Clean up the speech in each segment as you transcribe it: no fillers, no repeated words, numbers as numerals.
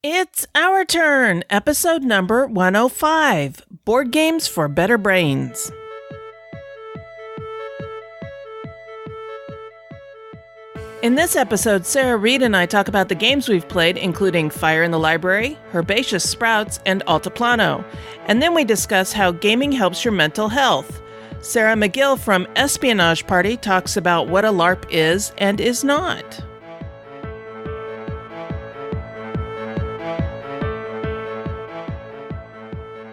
It's our turn, episode number 105, Board Games for Better Brains. In this episode, Sarah Reed and I talk about the games we've played, including Fire in the Library, Herbaceous Sprouts, and Altiplano. And then we discuss how gaming helps your mental health. Sarah McGill from Espionage Party talks about what a LARP is and is not.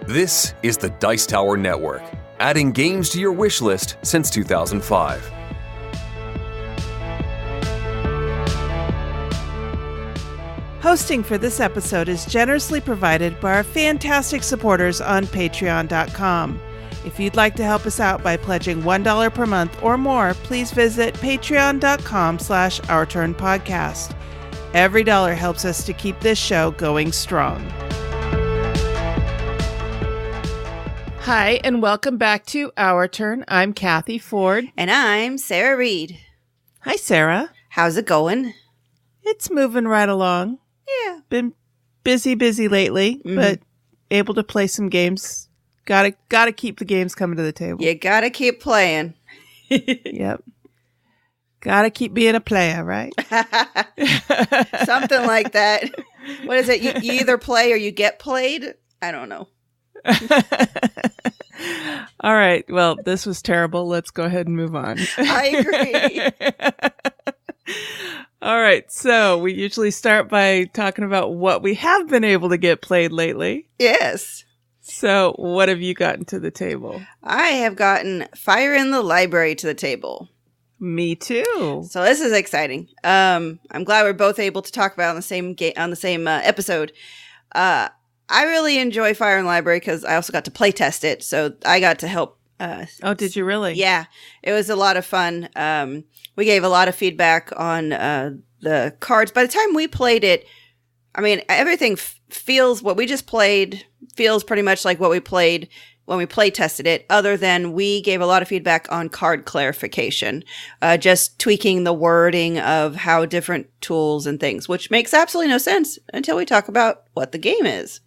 This is the Dice Tower Network, adding games to your wish list since 2005. Hosting for this episode is generously provided by our fantastic supporters on Patreon.com. If you'd like to help us out by pledging $1 per month or more, please visit patreon.com/OurTurnPodcast. Every dollar helps us to keep this show going strong. Hi, and welcome back to Our Turn. I'm Cathy Ford. And I'm Sarah Reed. Hi, Sarah. How's it going? It's moving right along. Yeah. Been busy lately, but able to play some games. Gotta keep the games coming to the table. You gotta keep playing. Yep. Gotta keep being a player, right? Something like that. What is it? You either play or you get played? I don't know. All right. Well, this was terrible. Let's go ahead and move on. I agree. All right. So we usually start by talking about what we have been able to get played lately. Yes. So what have you gotten to the table? I have gotten Fire in the Library to the table. Me too. So this is exciting. I'm glad we're both able to talk about it on the same episode. I really enjoy Fire in the Library because I also got to play test it, so I got to help. Oh, did you really? Yeah, it was a lot of fun. We gave a lot of feedback on the cards. By the time we played it, I mean, everything feels what we just played feels pretty much like what we played when we play tested it, other than we gave a lot of feedback on card clarification, just tweaking the wording of how different tools and things, which makes absolutely no sense until we talk about what the game is.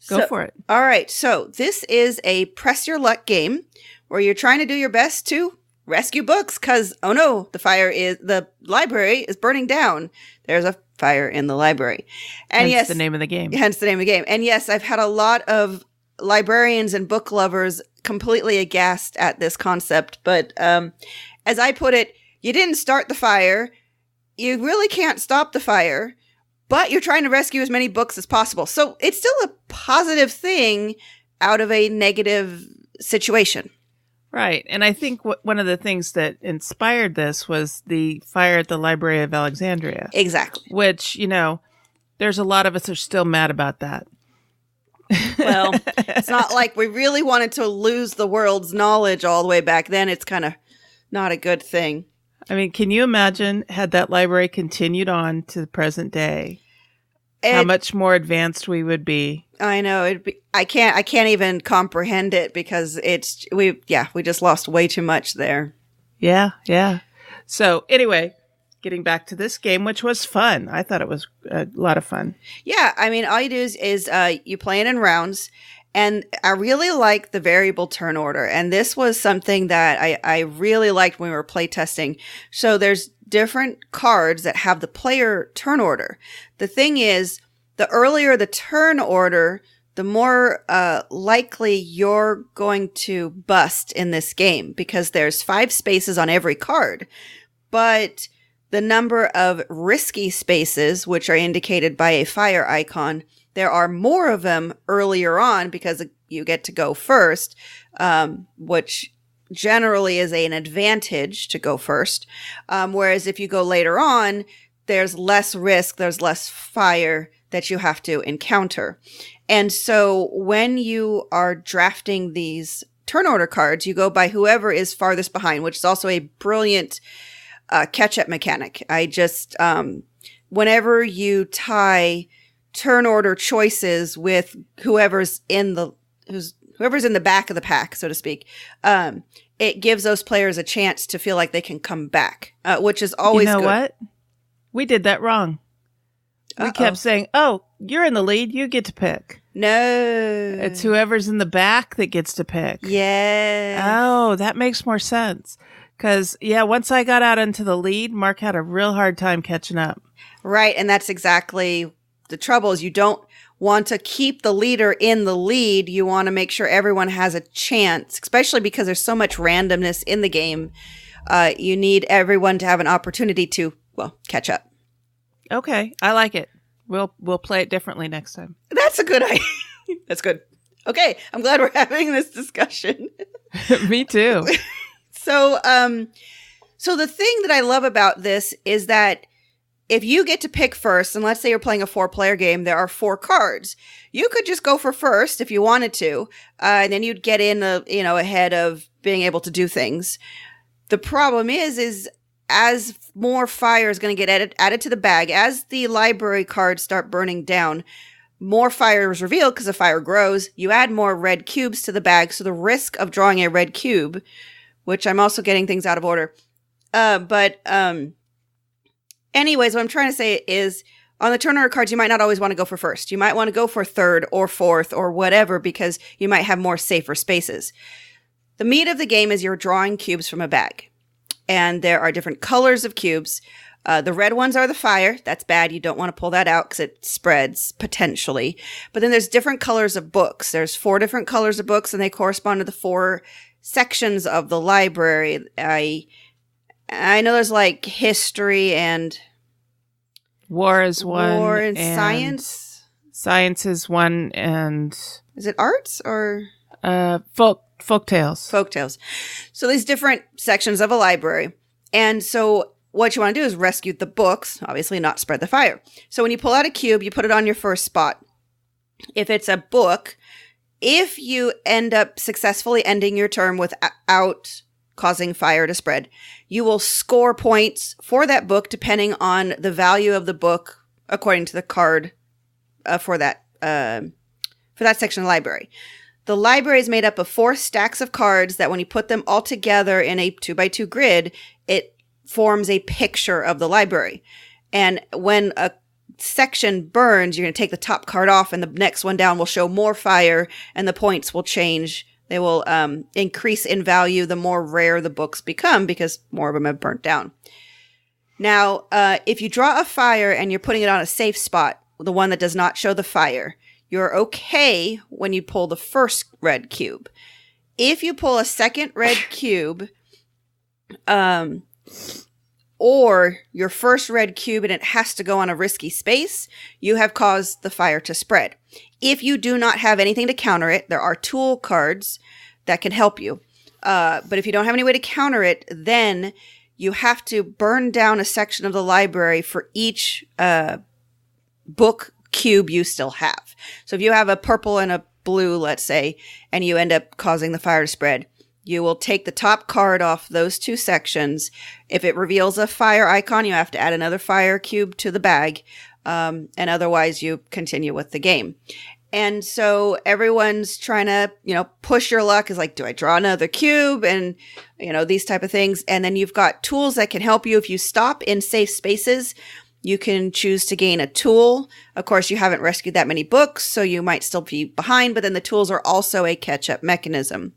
Go for it. All right. So this is a press your luck game where you're trying to do your best to rescue books because, oh no, the library is burning down. There's a fire in the library. And Hence yes, the name of the game. Hence the name of the game. And yes, I've had a lot of librarians and book lovers completely aghast at this concept. But as I put it, you didn't start the fire. You really can't stop the fire. But you're trying to rescue as many books as possible. So it's still a positive thing out of a negative situation. Right. And I think one of the things that inspired this was the fire at the Library of Alexandria. Exactly. Which, there's a lot of us are still mad about that. Well, it's not like we really wanted to lose the world's knowledge all the way back then. It's kind of not a good thing. I mean, can you imagine had that library continued on to the present day? How much more advanced we would be. I know I can't even comprehend it because we just lost way too much there. Yeah. So anyway, getting back to this game, which was fun. I thought it was a lot of fun. Yeah. I mean, all you do is you play it in rounds. And I really like the variable turn order. And this was something that I really liked when we were playtesting. So there's different cards that have the player turn order. The thing is, the earlier the turn order, the more likely you're going to bust in this game because there's 5 spaces on every card. But the number of risky spaces, which are indicated by a fire icon, there are more of them earlier on because you get to go first, which generally is an advantage to go first. Whereas if you go later on, there's less risk, there's less fire that you have to encounter. And so when you are drafting these turn order cards, you go by whoever is farthest behind, which is also a brilliant catch-up mechanic. Whenever you tie turn order choices with whoever's in the back of the pack, so to speak, it gives those players a chance to feel like they can come back, which is always good. You know what? We did that wrong. We kept saying, "Oh, you're in the lead. You get to pick." No. It's whoever's in the back that gets to pick. Yeah. Oh, that makes more sense. Because, once I got out into the lead, Mark had a real hard time catching up. Right. And that's exactly the trouble is you don't want to keep the leader in the lead. You want to make sure everyone has a chance, especially because there's so much randomness in the game. You need everyone to have an opportunity to, catch up. Okay. I like it. We'll play it differently next time. That's a good idea. That's good. Okay. I'm glad we're having this discussion. Me too. So the thing that I love about this is that if you get to pick first, and let's say you're playing a 4-player game, there are 4 cards. You could just go for first if you wanted to, and then you'd get in, ahead of being able to do things. The problem is as more fire is going to get added to the bag, as the library cards start burning down, more fire is revealed because the fire grows. You add more red cubes to the bag, so the risk of drawing a red cube, which I'm also getting things out of order. Anyways, what I'm trying to say is on the turn order cards, you might not always want to go for first. You might want to go for third or fourth or whatever because you might have more safer spaces. The meat of the game is you're drawing cubes from a bag. And there are different colors of cubes. The red ones are the fire. That's bad. You don't want to pull that out because it spreads potentially. But then there's different colors of books. There's 4 different colors of books and they correspond to the 4 sections of the library. I know there's like history and war is one. War and science. Science is one, and is it arts or folk tales? Folk tales. So these different sections of a library, and so what you want to do is rescue the books. Obviously, not spread the fire. So when you pull out a cube, you put it on your first spot. If it's a book, if you end up successfully ending your turn without causing fire to spread, you will score points for that book depending on the value of the book according to the card for that section of the library. The library is made up of 4 stacks of cards that when you put them all together in a 2x2 grid, it forms a picture of the library. And when a section burns, you're going to take the top card off and the next one down will show more fire and the points will change. They will increase in value the more rare the books become because more of them have burnt down. Now, if you draw a fire and you're putting it on a safe spot, the one that does not show the fire, you're okay when you pull the first red cube. If you pull a second red cube, or your first red cube and it has to go on a risky space, you have caused the fire to spread. If you do not have anything to counter it, there are tool cards that can help you. But if you don't have any way to counter it, then you have to burn down a section of the library for each book cube you still have. So if you have a purple and a blue, let's say, and you end up causing the fire to spread, you will take the top card off those 2 sections. If it reveals a fire icon, you have to add another fire cube to the bag. And otherwise you continue with the game. And so everyone's trying to, push your luck is like, do I draw another cube? And, these type of things. And then you've got tools that can help you. If you stop in safe spaces, you can choose to gain a tool. Of course, you haven't rescued that many books, so you might still be behind, but then the tools are also a catch-up mechanism.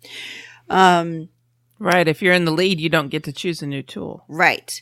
Right. If you're in the lead, you don't get to choose a new tool. Right.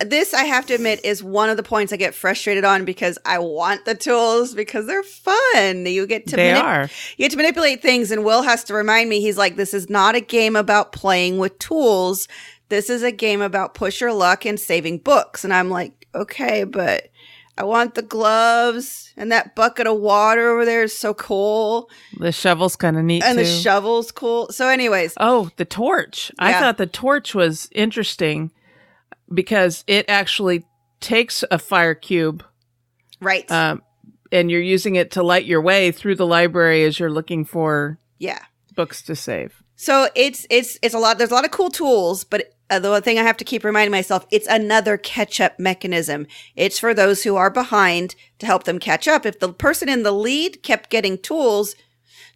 This, I have to admit, is one of the points I get frustrated on because I want the tools because they're fun. You get to you get to manipulate things, and Will has to remind me, he's like, this is not a game about playing with tools. This is a game about push your luck and saving books. And I'm like, okay, but I want the gloves, and that bucket of water over there is so cool. The shovel's kind of neat, and too. The shovel's cool. So anyways. Oh, the torch. Yeah. I thought the torch was interesting because it actually takes a fire cube. Right. And you're using it to light your way through the library as you're looking for books to save. So it's a lot. There's a lot of cool tools, but the one thing I have to keep reminding myself, it's another catch-up mechanism. It's for those who are behind to help them catch up. If the person in the lead kept getting tools,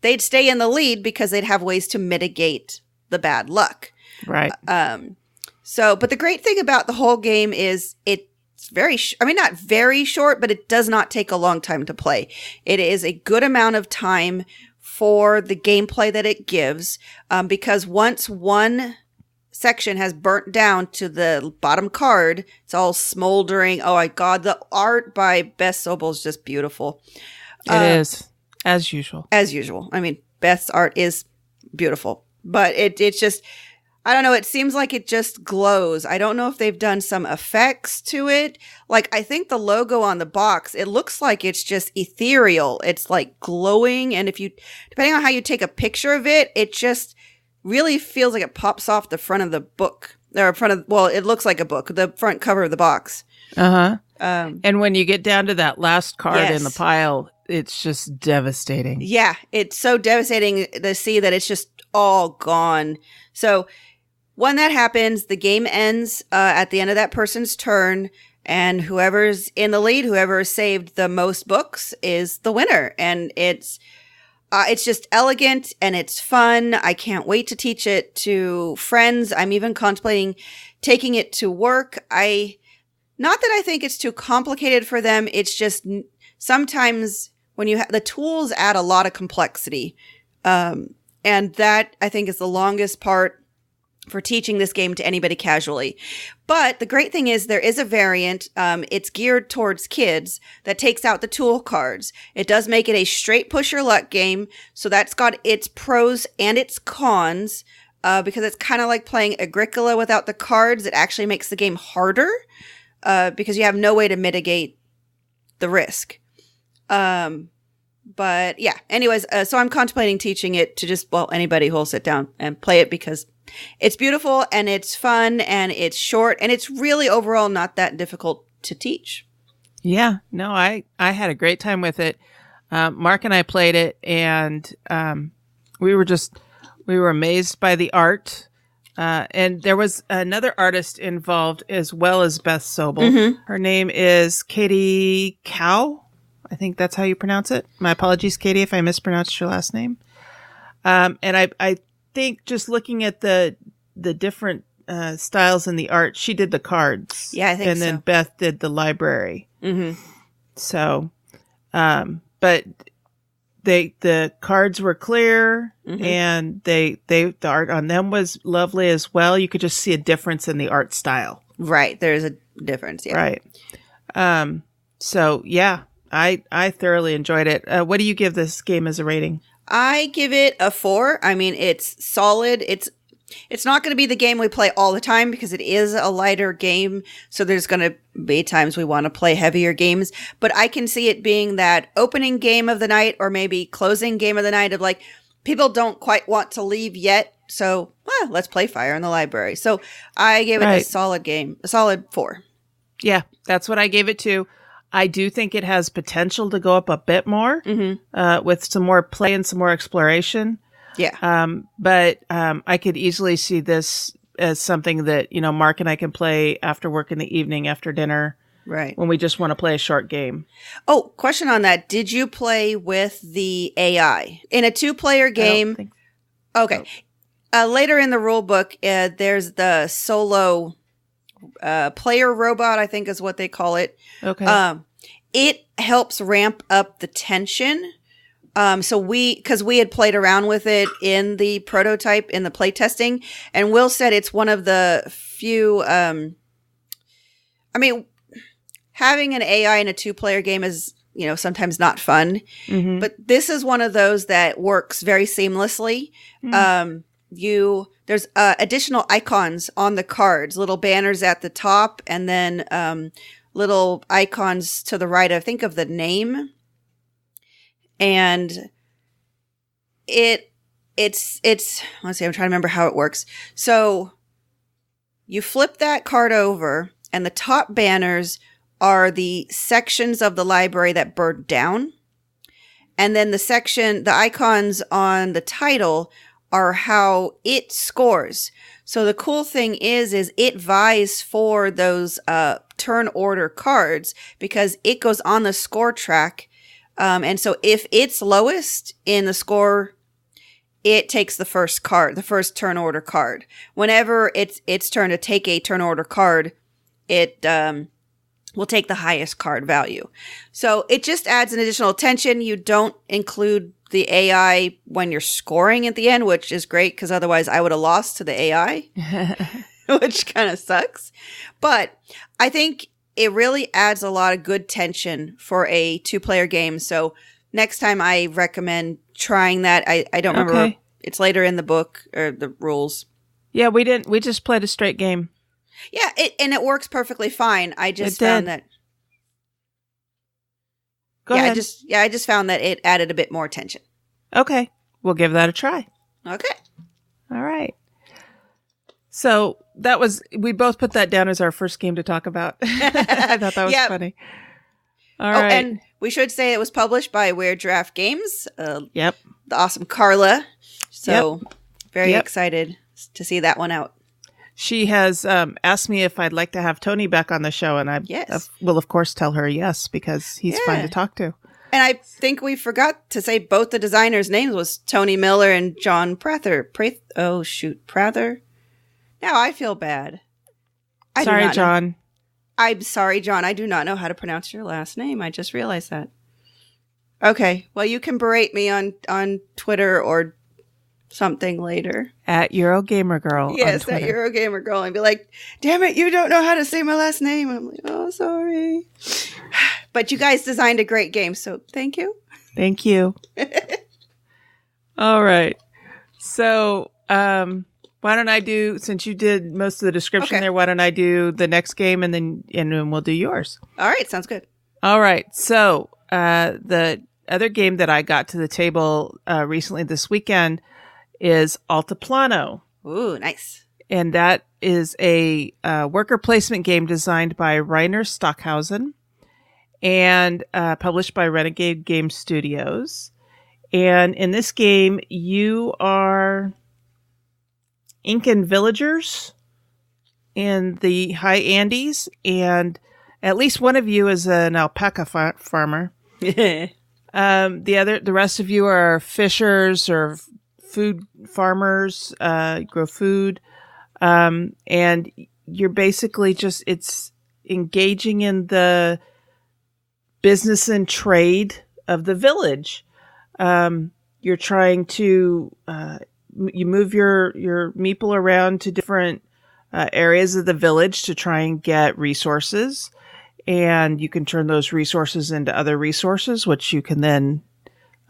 they'd stay in the lead because they'd have ways to mitigate the bad luck. Right. But the great thing about the whole game is it not very short, but it does not take a long time to play. It is a good amount of time for the gameplay that it gives, because once one section has burnt down to the bottom card, it's all smoldering. Oh my God, the art by Beth Sobel is just beautiful. It is, as usual. As usual. I mean, Beth's art is beautiful, but it's just, I don't know. It seems like it just glows. I don't know if they've done some effects to it. Like, I think the logo on the box, it looks like it's just ethereal. It's like glowing. And depending on how you take a picture of it, it just really feels like it pops off the front of the book. It looks like a book, the front cover of the box. Uh-huh. And when you get down to that last card in the pile, it's just devastating. Yeah, it's so devastating to see that it's just all gone. So when that happens, the game ends at the end of that person's turn, and whoever's in the lead, whoever saved the most books, is the winner. And it's just elegant and it's fun. I can't wait to teach it to friends. I'm even contemplating taking it to work. Not that I think it's too complicated for them. It's just sometimes when the tools add a lot of complexity. And that, I think, is the longest part for teaching this game to anybody casually. But the great thing is there is a variant. It's geared towards kids that takes out the tool cards. It does make it a straight push your luck game. So that's got its pros and its cons, because it's kind of like playing Agricola without the cards. It actually makes the game harder, because you have no way to mitigate the risk. But yeah, anyways, so I'm contemplating teaching it to anybody who will sit down and play it, because it's beautiful and it's fun and it's short and it's really overall not that difficult to teach. Yeah, no, I had a great time with it. Mark and I played it, and we were amazed by the art. And there was another artist involved as well as Beth Sobel. Mm-hmm. Her name is Katie Cow. I think that's how you pronounce it. My apologies, Katie, if I mispronounced your last name. And I think just looking at the different styles in the art, she did the cards. Yeah, I think so. And then Beth did the library. Mm-hmm. So, but the cards were clear, mm-hmm. and the art on them was lovely as well. You could just see a difference in the art style. Right. There's a difference. Yeah. Right. So yeah, I thoroughly enjoyed it. What do you give this game as a rating? I give it a 4. I mean, it's solid. It's not going to be the game we play all the time because it is a lighter game. So there's going to be times we want to play heavier games. But I can see it being that opening game of the night or maybe closing game of the night of like, people don't quite want to leave yet. So let's play Fire in the Library. So I gave it a solid game, a solid 4. Yeah, that's what I gave it to. I do think it has potential to go up a bit more, mm-hmm. With some more play and some more exploration. Yeah. But I could easily see this as something that, Mark and I can play after work in the evening, after dinner. Right. When we just want to play a short game. Oh, question on that. Did you play with the AI? In a 2-player game? I don't think so. Okay. Oh. Later in the rule book, there's the solo player robot, I think is what they call it. Okay. It helps ramp up the tension. So because we had played around with it in the prototype in the play testing, and Will said it's one of the few, having an AI in a 2-player game is, sometimes not fun, mm-hmm. but this is one of those that works very seamlessly. Mm-hmm. There's additional icons on the cards, little banners at the top, and then little icons to the right, I think, of the name. And it's let's see, I'm trying to remember how it works. So you flip that card over, and the top banners are the sections of the library that burned down. And then the icons on the title are how it scores. So the cool thing is it vies for those turn order cards because it goes on the score track. And so if it's lowest in the score, it takes the first card, the first turn order card. Whenever it's turn to take a turn order card, it will take the highest card value. So it just adds an additional tension. You don't include the AI when you're scoring at the end, which is great because otherwise I would have lost to the AI, which kind of sucks. But I think it really adds a lot of good tension for a 2-player game. So next time I recommend trying that. I don't remember. Okay. It's later in the book or the rules. Yeah, we didn't. We just played a straight game. Yeah, it works perfectly fine. I just found that. Go ahead. I just found that it added a bit more tension. Okay, we'll give that a try. Okay. All right. So we both put that down as our first game to talk about. I thought that was funny. All right. And we should say it was published by Weird Giraffe Games. Yep. The awesome Carla. So very excited to see that one out. She has asked me if I'd like to have Tony back on the show, and I will, of course, tell her yes, because he's fun to talk to. And I think we forgot to say both the designers' names was Tony Miller and John Prather. Prather? Now I feel bad. Sorry, John. I'm sorry, John. I do not know how to pronounce your last name. I just realized that. Okay. Well, you can berate me on Twitter or something later. At Eurogamergirl. Yes, at Eurogamergirl. And be like, damn it, you don't know how to say my last name. And I'm like, oh, sorry. But you guys designed a great game, so thank you. Thank you. All right. So, why don't I do, since you did most of the description there, why don't I do the next game and then we'll do yours. All right. Sounds good. All right. So, the other game that I got to the table recently this weekend is Altiplano. Ooh, nice. And that is a worker placement game designed by Rainer Stockhausen and published by Renegade Game Studios. And in this game, you are Incan villagers in the high Andes, and at least one of you is an alpaca farmer. The rest of you are fishers or food farmers, grow food, and you're basically it's engaging in the business and trade of the village. You're trying to you move your meeple around to different areas of the village to try and get resources, and you can turn those resources into other resources, which you can then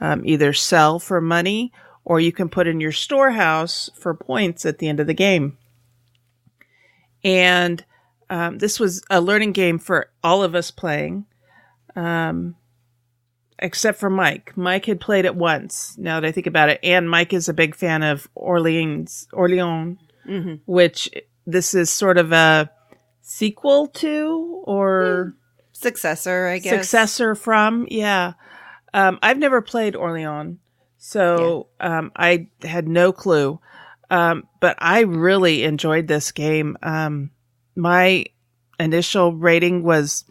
either sell for money or you can put in your storehouse for points at the end of the game. And this was a learning game for all of us playing, except for Mike. Mike had played it once, now that I think about it. And Mike is a big fan of Orleans, which this is sort of a sequel to or successor, I guess. Successor from, yeah. I've never played Orleans. So I had no clue. But I really enjoyed this game. My initial rating was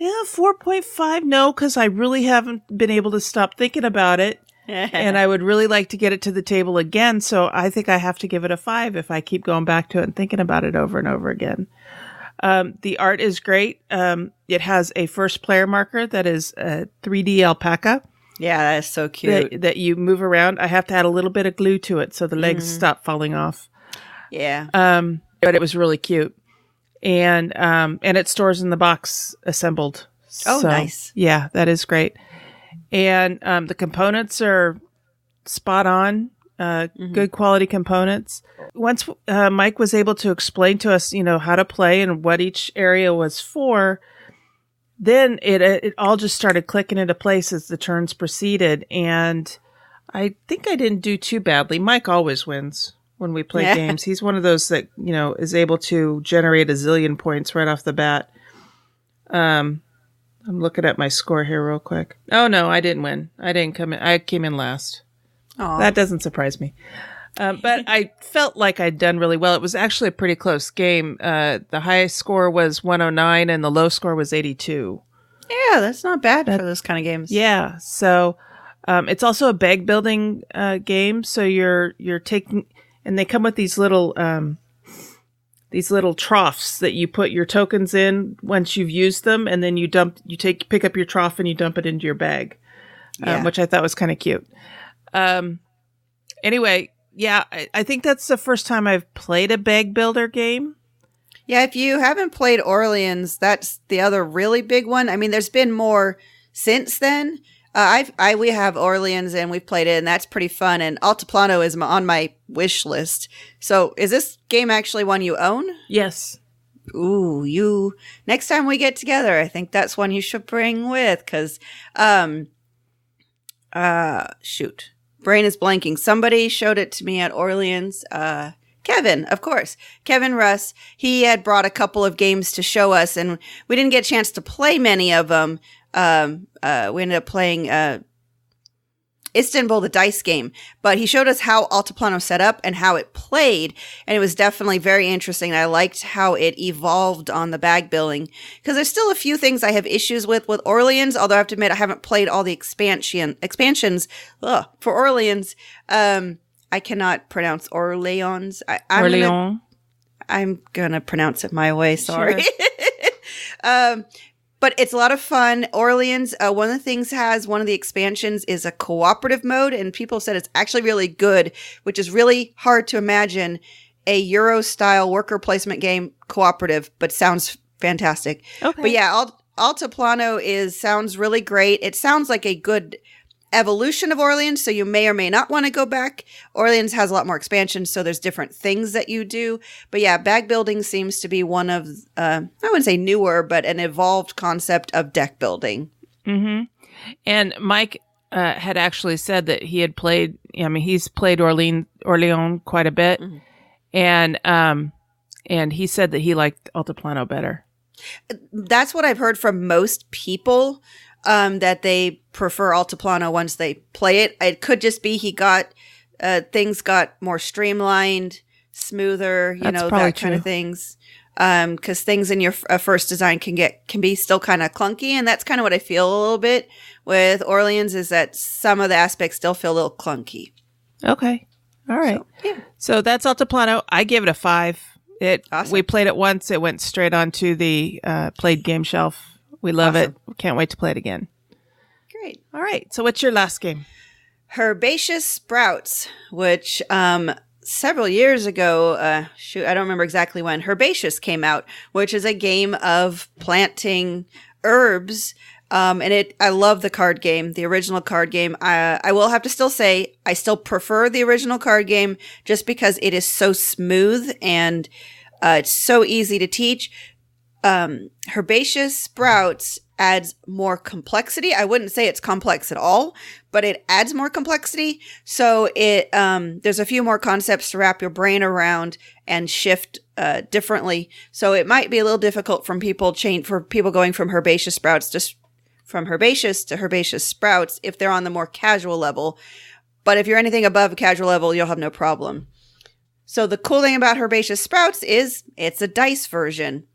4.5. No, because I really haven't been able to stop thinking about it. And I would really like to get it to the table again. So I think I have to give it a 5 if I keep going back to it and thinking about it over and over again. The art is great. It has a first player marker that is a 3D alpaca. Yeah, that is so cute. That you move around. I have to add a little bit of glue to it so the legs stop falling off. Yeah. But it was really cute. And it stores in the box assembled. Oh, so, nice. Yeah, that is great. And the components are spot on. Good quality components. Once Mike was able to explain to us, how to play and what each area was for, then it all just started clicking into place as the turns proceeded. And I think I didn't do too badly. Mike always wins when we play games. He's one of those that, is able to generate a zillion points right off the bat. I'm looking at my score here real quick. Oh, no, I didn't win. I didn't come in. I came in last. Aww. That doesn't surprise me. But I felt like I'd done really well. It was actually a pretty close game. The highest score was 109 and the low score was 82. Yeah, that's not bad for those kind of games. Yeah. So it's also a bag building game. So you're taking, and they come with these little these little troughs that you put your tokens in once you've used them, and then you pick up your trough and you dump it into your bag, which I thought was kind of cute. Anyway, yeah, I think that's the first time I've played a bag builder game. Yeah, if you haven't played Orleans, that's the other really big one. I mean, there's been more since then. We have Orleans and we've played it, and that's pretty fun. And Altiplano is on my wish list. So, is this game actually one you own? Yes. Ooh, next time we get together, I think that's one you should bring with, because, shoot, brain is blanking. Somebody showed it to me at Orleans. Kevin, of course. Kevin Russ. He had brought a couple of games to show us, and we didn't get a chance to play many of them. We ended up playing Istanbul, the dice game, but he showed us how Altiplano set up and how it played, and it was definitely very interesting. I liked how it evolved on the bag building, because there's still a few things I have issues with Orleans, although I have to admit I haven't played all the expansions for Orleans. I cannot pronounce Orleans. Orleans. I'm gonna pronounce it my way. Sorry. Sure. But it's a lot of fun. Orleans, one of the expansions is a cooperative mode, and people said it's actually really good, which is really hard to imagine a Euro-style worker placement game cooperative, but sounds fantastic. Okay. But yeah, Altiplano sounds really great. It sounds like a good evolution of Orleans, so you may or may not want to go back. Orleans has a lot more expansion, so there's different things that you do. But yeah, bag building seems to be one of, I wouldn't say newer, but an evolved concept of deck building. Mm-hmm. And Mike had actually said that he had played, he's played Orleans quite a bit. Mm-hmm. And he said that he liked Altiplano better. That's what I've heard from most people. That they prefer Altiplano once they play it. It could just be things got more streamlined, smoother, that kind of things. Because things in your first design can be still kind of clunky, and that's kind of what I feel a little bit with Orleans, is that some of the aspects still feel a little clunky. Okay, all right. So that's Altiplano. I give it a 5. Awesome. We played it once. It went straight onto the played game shelf. We love it. Can't wait to play it again. Great. All right. So what's your last game? Herbaceous Sprouts, which several years ago, I don't remember exactly when, Herbaceous came out, which is a game of planting herbs. And I love the card game, the original card game. I will have to still say I still prefer the original card game just because it is so smooth and it's so easy to teach. Herbaceous Sprouts adds more complexity. I wouldn't say it's complex at all, but it adds more complexity. So there's a few more concepts to wrap your brain around and shift differently. So it might be a little difficult for people going from Herbaceous Sprouts from Herbaceous to Herbaceous Sprouts if they're on the more casual level. But if you're anything above a casual level, you'll have no problem. So the cool thing about Herbaceous Sprouts is it's a dice version.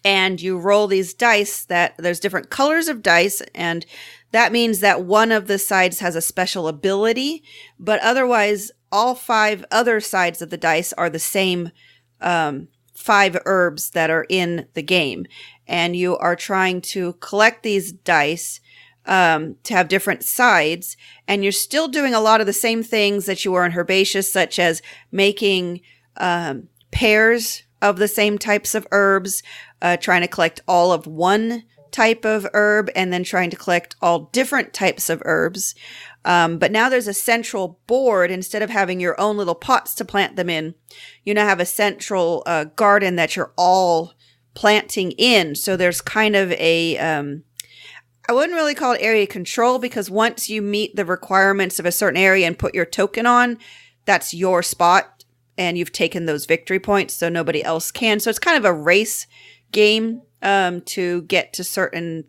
And you roll these dice there's different colors of dice, and that means that one of the sides has a special ability, but otherwise all 5 other sides of the dice are the same 5 herbs that are in the game. And you are trying to collect these dice to have different sides, and you're still doing a lot of the same things that you were in Herbaceous, such as making pairs of the same types of herbs, trying to collect all of one type of herb, and then trying to collect all different types of herbs. But now there's a central board. Instead of having your own little pots to plant them in, you now have a central garden that you're all planting in. So there's kind of a, I wouldn't really call it area control, because once you meet the requirements of a certain area and put your token on, that's your spot, and you've taken those victory points so nobody else can. So it's kind of a race game to get to certain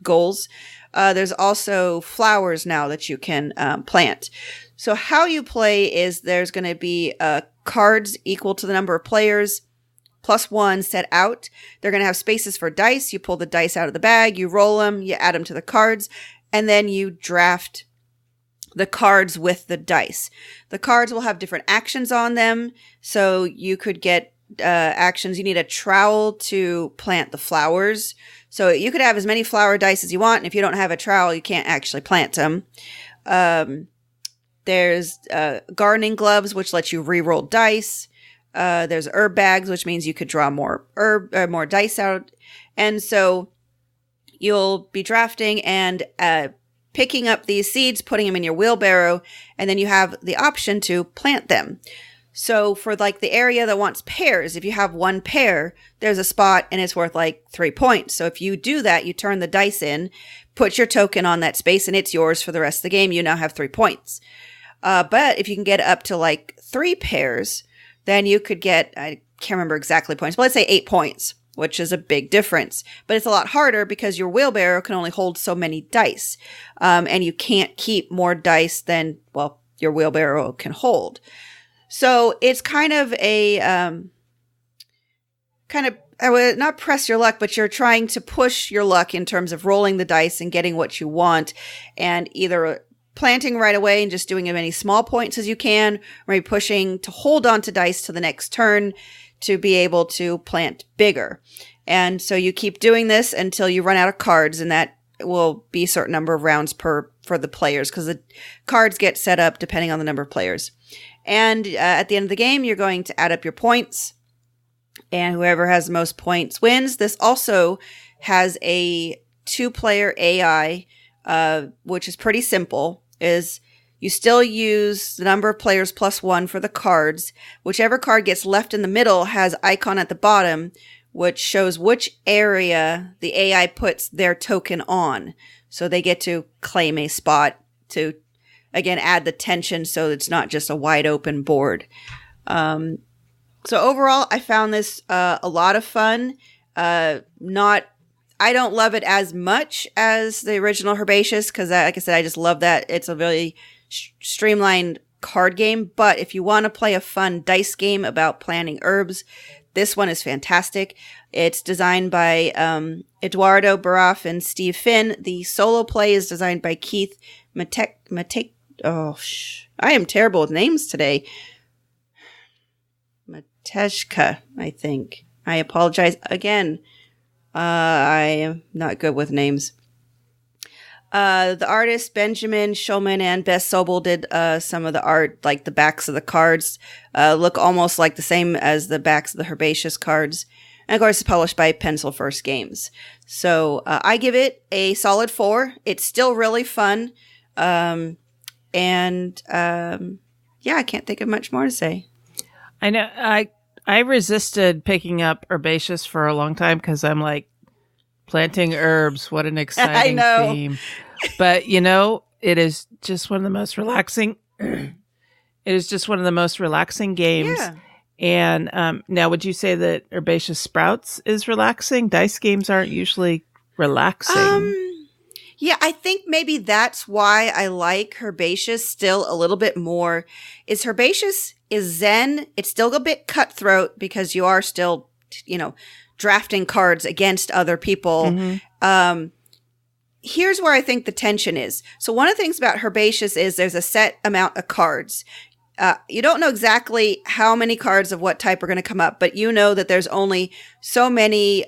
goals. There's also flowers now that you can plant. So how you play is there's going to be cards equal to the number of players plus 1 set out. They're going to have spaces for dice. You pull the dice out of the bag, you roll them, you add them to the cards, and then you draft the cards with the dice. The cards will have different actions on them. So you could get actions. You need a trowel to plant the flowers. So you could have as many flower dice as you want, and if you don't have a trowel, you can't actually plant them. There's gardening gloves, which lets you re-roll dice. There's herb bags, which means you could draw more dice out. And so you'll be drafting and picking up these seeds, putting them in your wheelbarrow, and then you have the option to plant them. So for like the area that wants pears, if you have one pear, there's a spot and it's worth like 3 points. So if you do that, you turn the dice in, put your token on that space, and it's yours for the rest of the game. You now have 3 points. But if you can get up to like 3 pears, then you could get, I can't remember exactly points, but let's say 8 points, which is a big difference. But it's a lot harder because your wheelbarrow can only hold so many dice. And you can't keep more dice than, well, your wheelbarrow can hold. So it's kind of a, I would not press your luck, but you're trying to push your luck in terms of rolling the dice and getting what you want, and either planting right away and just doing as many small points as you can, or maybe pushing to hold on to dice to the next turn to be able to plant bigger. And so you keep doing this until you run out of cards, and that will be a certain number of rounds for the players, because the cards get set up depending on the number of players. And at the end of the game, you're going to add up your points, and whoever has the most points wins. This also has a 2-player AI, which is pretty simple. Is you still use the number of players plus 1 for the cards. Whichever card gets left in the middle has icon at the bottom, which shows which area the AI puts their token on. So they get to claim a spot to, again, add the tension so it's not just a wide open board. So overall, I found this a lot of fun. I don't love it as much as the original Herbaceous because, like I said, I just love that. It's a really streamlined card game. But if you want to play a fun dice game about planting herbs, this one is fantastic. It's designed by Eduardo Baraf and Steve Finn. The solo play is designed by Keith Matejka. I am terrible with names today. Matejka, I think. I apologize again. I am not good with names. The artists Benjamin Schulman and Bess Sobel did some of the art, like the backs of the cards look almost like the same as the backs of the Herbaceous cards. And of course, it's published by Pencil First Games. So I give it a solid 4. It's still really fun. Yeah, I can't think of much more to say. I know I resisted picking up Herbaceous for a long time because I'm like, planting herbs, what an exciting theme. But, it is just one of the most relaxing. It is just one of the most relaxing games. Yeah. And now, would you say that Herbaceous Sprouts is relaxing? Dice games aren't usually relaxing. Yeah, I think maybe that's why I like Herbaceous still a little bit more. Is Herbaceous is zen. It's still a bit cutthroat because you are still, drafting cards against other people. Mm-hmm. Here's where I think the tension is. So one of the things about Herbaceous is there's a set amount of cards. You don't know exactly how many cards of what type are going to come up, but you know that there's only so many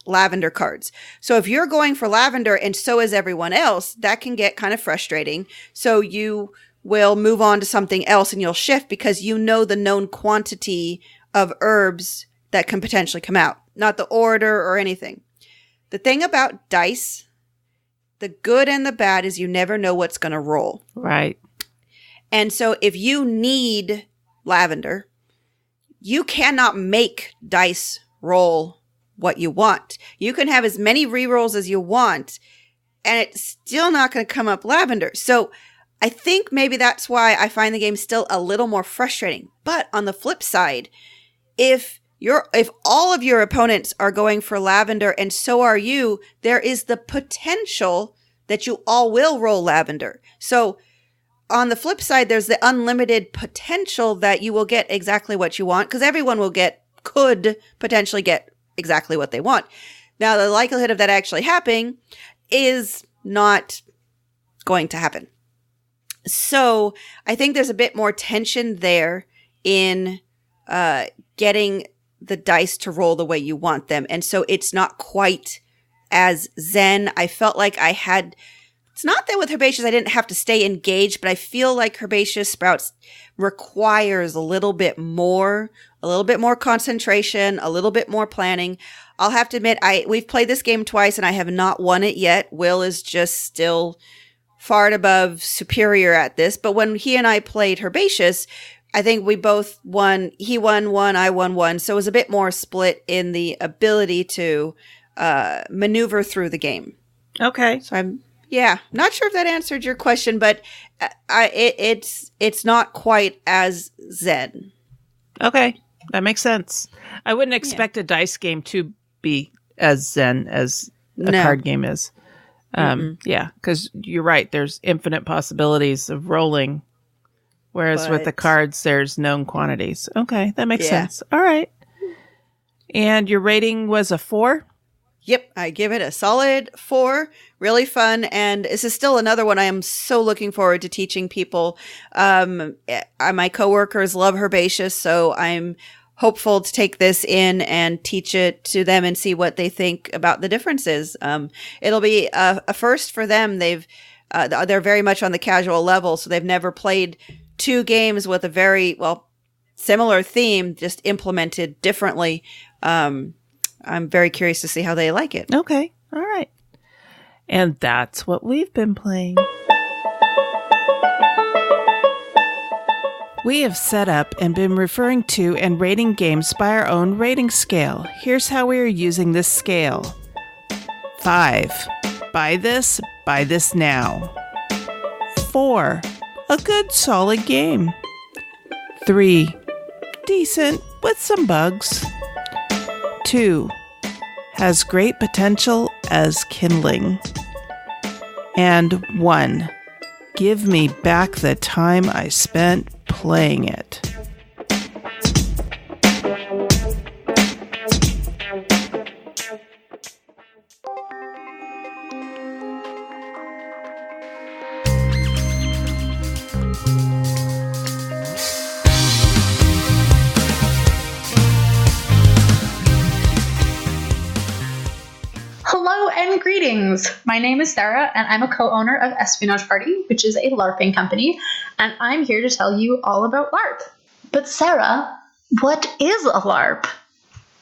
lavender cards. So if you're going for lavender and so is everyone else, that can get kind of frustrating. So you will move on to something else and you'll shift because you know the known quantity of herbs that can potentially come out, not the order or anything. The thing about dice, the good and the bad is you never know what's going to roll. Right. And so if you need lavender, you cannot make dice roll what you want. You can have as many rerolls as you want, and it's still not going to come up lavender. So I think maybe that's why I find the game still a little more frustrating. But on the flip side, if all of your opponents are going for lavender and so are you, there is the potential that you all will roll lavender. So on the flip side, there's the unlimited potential that you will get exactly what you want because everyone could potentially get exactly what they want. Now, the likelihood of that actually happening is not going to happen. So I think there's a bit more tension there in getting the dice to roll the way you want them. And so it's not quite as zen. I felt like it's not that with Herbaceous I didn't have to stay engaged, but I feel like Herbaceous Sprouts requires a little bit more concentration, a little bit more planning. I'll have to admit, we've played this game twice and I have not won it yet. Will is just still far and above superior at this. But when he and I played Herbaceous, I think we both won. He won one, I won one. So it was a bit more split in the ability to maneuver through the game. Okay. So I'm not sure if that answered your question, but it's not quite as zen. Okay, that makes sense. I wouldn't expect a dice game to be as zen as a card game is. Yeah, because you're right. There's infinite possibilities of rolling, whereas with the cards, there's known quantities. Okay, that makes sense. All right. And your rating was a 4? Yep, I give it a solid 4. Really fun, and this is still another one I am so looking forward to teaching people. My coworkers love Herbaceous, so I'm hopeful to take this in and teach it to them and see what they think about the differences. It'll be a first for them. They're very much on the casual level, so they've never played 2 games with a very similar theme, just implemented differently. I'm very curious to see how they like it. Okay. All right. And that's what we've been playing. We have set up and been referring to and rating games by our own rating scale. Here's how we are using this scale. 5. Buy this now. 4. A good solid game. 3. Decent with some bugs. 2. Has great potential as kindling. And 1. Give me back the time I spent playing it. Hello and greetings! My name is Sarah and I'm a co-owner of Espionage Party, which is a LARPing company, and I'm here to tell you all about LARP. But Sarah, what is a LARP?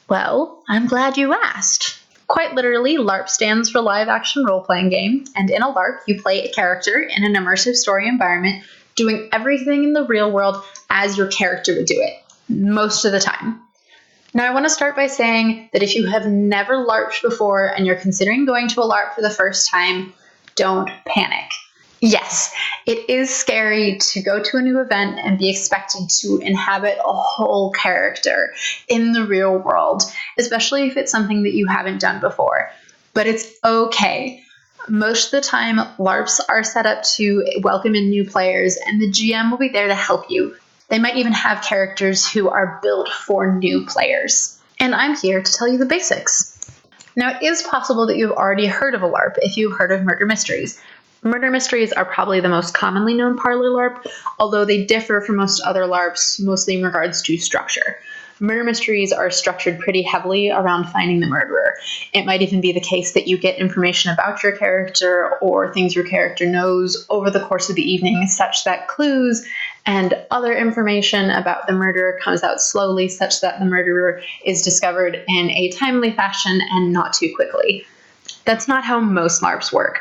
Well, I'm glad you asked. Quite literally, LARP stands for Live Action Role-Playing Game, and in a LARP you play a character in an immersive story environment, doing everything in the real world as your character would do it, most of the time. Now, I want to start by saying that if you have never LARPed before and you're considering going to a LARP for the first time, don't panic. Yes, it is scary to go to a new event and be expected to inhabit a whole character in the real world, especially if it's something that you haven't done before. But it's okay. Most of the time, LARPs are set up to welcome in new players, and the GM will be there to help you. They might even have characters who are built for new players. And I'm here to tell you the basics. Now, it is possible that you've already heard of a LARP if you've heard of Murder Mysteries. Murder Mysteries are probably the most commonly known parlor LARP, although they differ from most other LARPs, mostly in regards to structure. Murder Mysteries are structured pretty heavily around finding the murderer. It might even be the case that you get information about your character or things your character knows over the course of the evening, such that clues and other information about the murderer comes out slowly, such that the murderer is discovered in a timely fashion and not too quickly. That's not how most LARPs work.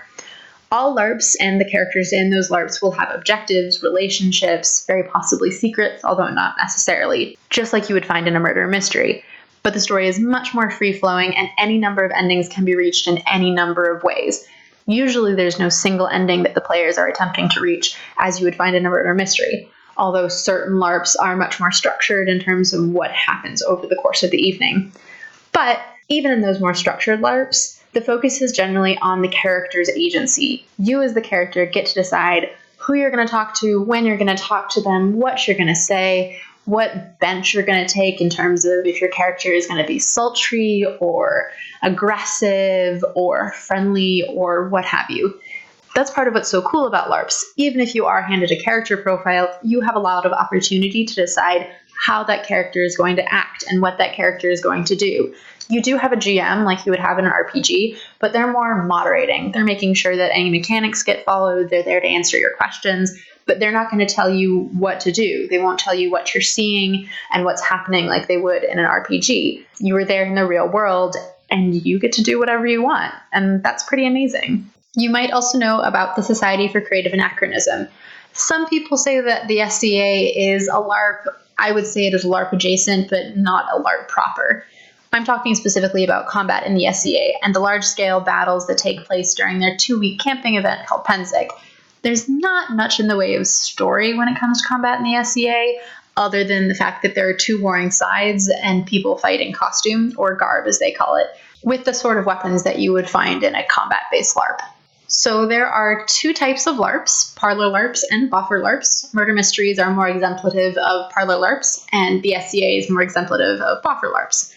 All LARPs and the characters in those LARPs will have objectives, relationships, very possibly secrets, although not necessarily, just like you would find in a murder mystery. But the story is much more free-flowing, and any number of endings can be reached in any number of ways. Usually there's no single ending that the players are attempting to reach, as you would find in a murder mystery, although certain LARPs are much more structured in terms of what happens over the course of the evening. But even in those more structured LARPs, the focus is generally on the character's agency. You as the character get to decide who you're going to talk to, when you're going to talk to them, what you're going to say, what bench you're going to take in terms of if your character is going to be sultry or aggressive or friendly or what have you. That's part of what's so cool about LARPs. Even if you are handed a character profile, you have a lot of opportunity to decide how that character is going to act and what that character is going to do. You do have a GM like you would have in an RPG, but they're more moderating. They're making sure that any mechanics get followed. They're there to answer your questions, but they're not going to tell you what to do. They won't tell you what you're seeing and what's happening like they would in an RPG. You are there in the real world and you get to do whatever you want, and that's pretty amazing. You might also know about the Society for Creative Anachronism. Some people say that the SCA is a LARP. I would say it is LARP adjacent, but not a LARP proper. I'm talking specifically about combat in the SCA and the large-scale battles that take place during their 2-week camping event called Penzig. There's not much in the way of story when it comes to combat in the SCA, other than the fact that there are 2 warring sides and people fight in costume, or garb as they call it, with the sort of weapons that you would find in a combat-based LARP. So there are 2 types of LARPs, parlor LARPs and buffer LARPs. Murder mysteries are more exemplative of parlor LARPs, and the SCA is more exemplative of buffer LARPs.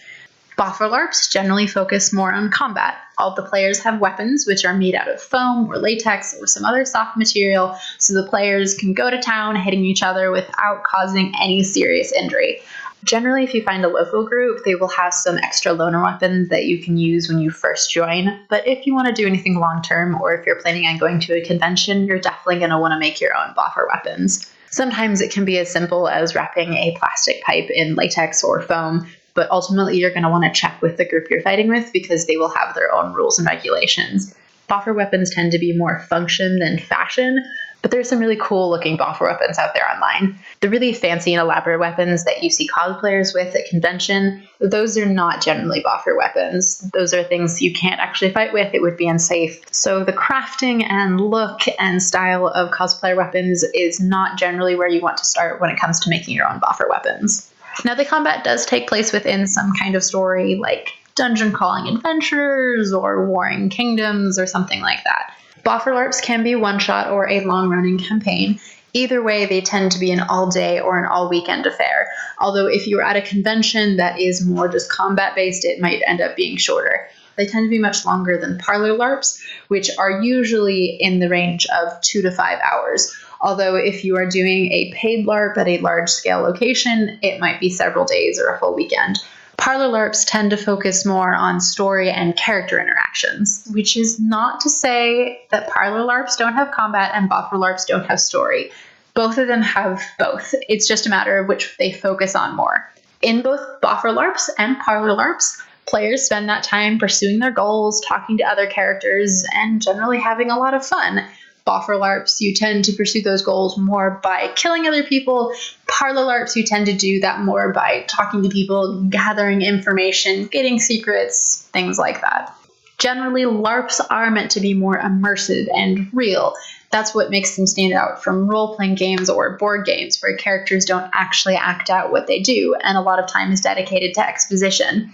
Buffer LARPs generally focus more on combat. All the players have weapons which are made out of foam or latex or some other soft material, so the players can go to town hitting each other without causing any serious injury. Generally, if you find a local group, they will have some extra loaner weapons that you can use when you first join. But if you want to do anything long-term, or if you're planning on going to a convention, you're definitely going to want to make your own buffer weapons. Sometimes it can be as simple as wrapping a plastic pipe in latex or foam, but ultimately you're going to want to check with the group you're fighting with because they will have their own rules and regulations. Buffer weapons tend to be more function than fashion, but there's some really cool looking buffer weapons out there online. The really fancy and elaborate weapons that you see cosplayers with at convention, those are not generally buffer weapons. Those are things you can't actually fight with. It would be unsafe. So the crafting and look and style of cosplayer weapons is not generally where you want to start when it comes to making your own buffer weapons. Now, the combat does take place within some kind of story, like dungeon crawling adventures or warring kingdoms or something like that. Buffer LARPs can be one-shot or a long-running campaign. Either way, they tend to be an all-day or an all-weekend affair. Although if you're at a convention that is more just combat-based, it might end up being shorter. They tend to be much longer than parlor LARPs, which are usually in the range of 2 to 5 hours. Although if you are doing a paid LARP at a large-scale location, it might be several days or a full weekend. Parlor LARPs tend to focus more on story and character interactions, which is not to say that parlor LARPs don't have combat and buffer LARPs don't have story. Both of them have both. It's just a matter of which they focus on more. In both buffer LARPs and parlor LARPs, players spend that time pursuing their goals, talking to other characters, and generally having a lot of fun. Buffer LARPs, you tend to pursue those goals more by killing other people. Parlor LARPs, you tend to do that more by talking to people, gathering information, getting secrets, things like that. Generally, LARPs are meant to be more immersive and real. That's what makes them stand out from role-playing games or board games where characters don't actually act out what they do, and a lot of time is dedicated to exposition.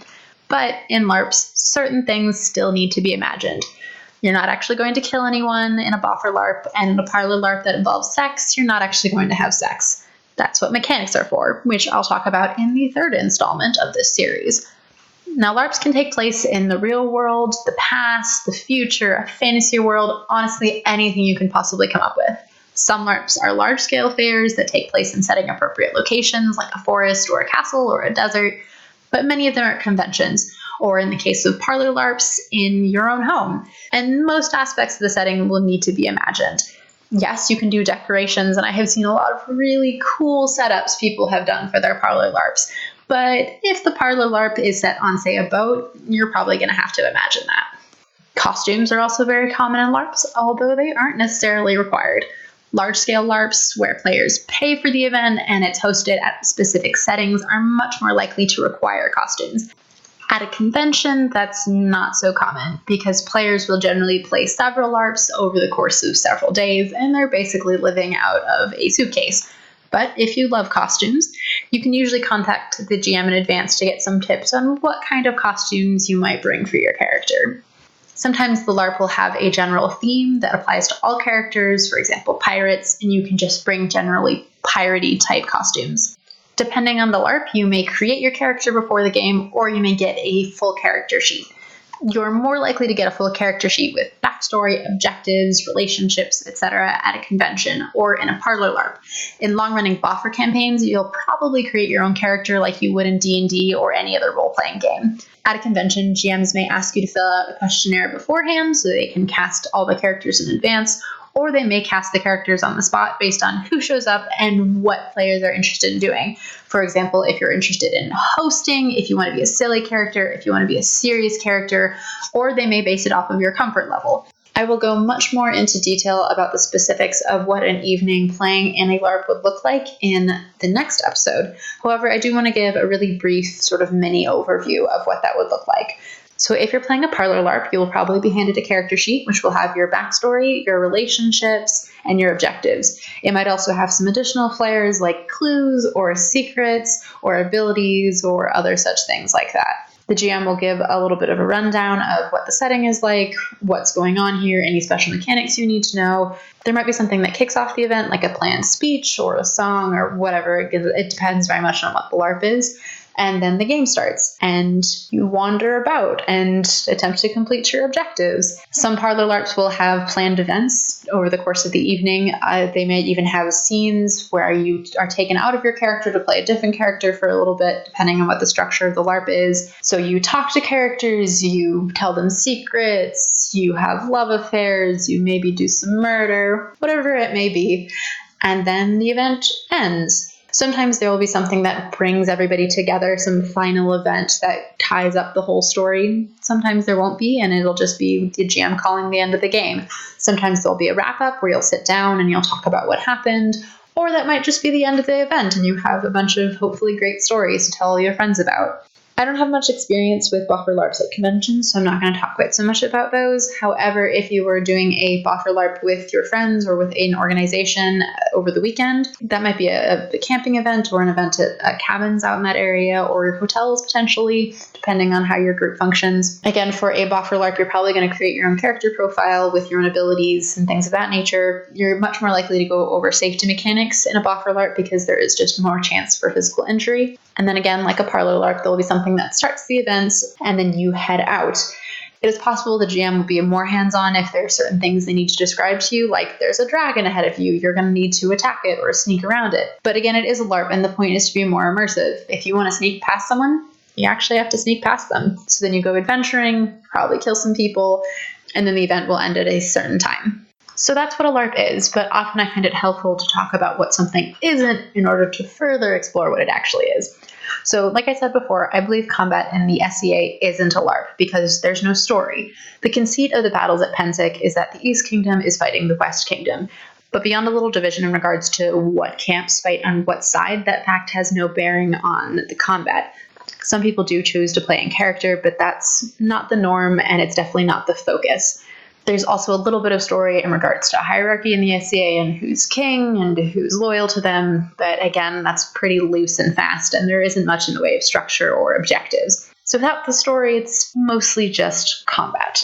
But in LARPs, certain things still need to be imagined. You're not actually going to kill anyone in a buffer LARP, and in a parlor LARP that involves sex, you're not actually going to have sex. That's what mechanics are for, which I'll talk about in the 3rd installment of this series. Now, LARPs can take place in the real world, the past, the future, a fantasy world, honestly anything you can possibly come up with. Some LARPs are large-scale fairs that take place in setting appropriate locations, like a forest or a castle or a desert, but many of them are conventions, or in the case of parlor LARPs, in your own home. And most aspects of the setting will need to be imagined. Yes, you can do decorations, and I have seen a lot of really cool setups people have done for their parlor LARPs. But if the parlor LARP is set on, say, a boat, you're probably going to have to imagine that. Costumes are also very common in LARPs, although they aren't necessarily required. Large-scale LARPs, where players pay for the event and it's hosted at specific settings, are much more likely to require costumes. At a convention, that's not so common because players will generally play several LARPs over the course of several days, and they're basically living out of a suitcase. But if you love costumes, you can usually contact the GM in advance to get some tips on what kind of costumes you might bring for your character. Sometimes the LARP will have a general theme that applies to all characters, for example, pirates, and you can just bring generally piratey type costumes. Depending on the LARP, you may create your character before the game, or you may get a full character sheet. you're more likely to get a full character sheet with backstory, objectives, relationships, etc. at a convention or in a parlor LARP. In long-running boffer campaigns, you'll probably create your own character like you would in D&D or any other role-playing game. At a convention, GMs may ask you to fill out a questionnaire beforehand so they can cast all the characters in advance, or they may cast the characters on the spot based on who shows up and what players are interested in doing. For example, if you're interested in hosting, if you want to be a silly character, if you want to be a serious character, or they may base it off of your comfort level. I will go much more into detail about the specifics of what an evening playing in a LARP would look like in the next episode. However, I do want to give a really brief sort of mini overview of what that would look like. So if you're playing a parlor LARP, you will probably be handed a character sheet, which will have your backstory, your relationships, and your objectives. It might also have some additional flares like clues or secrets or abilities or other such things like that. The GM will give a little bit of a rundown of what the setting is like, what's going on here, any special mechanics you need to know. There might be something that kicks off the event, like a planned speech or a song or whatever. It depends very much on what the LARP is. And then the game starts, and you wander about and attempt to complete your objectives. Some parlor LARPs will have planned events over the course of the evening. They may even have scenes where you are taken out of your character to play a different character for a little bit, depending on what the structure of the LARP is. So you talk to characters, you tell them secrets, you have love affairs, you maybe do some murder, whatever it may be. And then the event ends. Sometimes there will be something that brings everybody together, some final event that ties up the whole story. Sometimes there won't be, and it'll just be the GM calling the end of the game. Sometimes there'll be a wrap-up where you'll sit down and you'll talk about what happened, or that might just be the end of the event and you have a bunch of hopefully great stories to tell all your friends about. I don't have much experience with boffer LARPs at conventions, so I'm not going to talk quite so much about those. However, if you were doing a boffer LARP with your friends or with an organization over the weekend, that might be a camping event or an event at cabins out in that area or hotels potentially, depending on how your group functions. Again, for a boffer LARP, you're probably going to create your own character profile with your own abilities and things of that nature. You're much more likely to go over safety mechanics in a boffer LARP because there is just more chance for physical injury. And then again, like a parlor LARP, there will be something that starts the events and then you head out. It is possible the GM will be more hands-on if there are certain things they need to describe to you, like there's a dragon ahead of you, you're going to need to attack it or sneak around it. But again, it is a LARP and the point is to be more immersive. If you want to sneak past someone, you actually have to sneak past them. So then you go adventuring, probably kill some people, and then the event will end at a certain time. So that's what a LARP is, but often I find it helpful to talk about what something isn't in order to further explore what it actually is. So like I said before, I believe combat in the SCA isn't a LARP because there's no story. The conceit of the battles at Pensick is that the East Kingdom is fighting the West Kingdom. But beyond a little division in regards to what camps fight on what side, that fact has no bearing on the combat. Some people do choose to play in character, but that's not the norm and it's definitely not the focus. There's also a little bit of story in regards to hierarchy in the SCA and who's king and who's loyal to them. But again, that's pretty loose and fast, and there isn't much in the way of structure or objectives. So without the story, it's mostly just combat.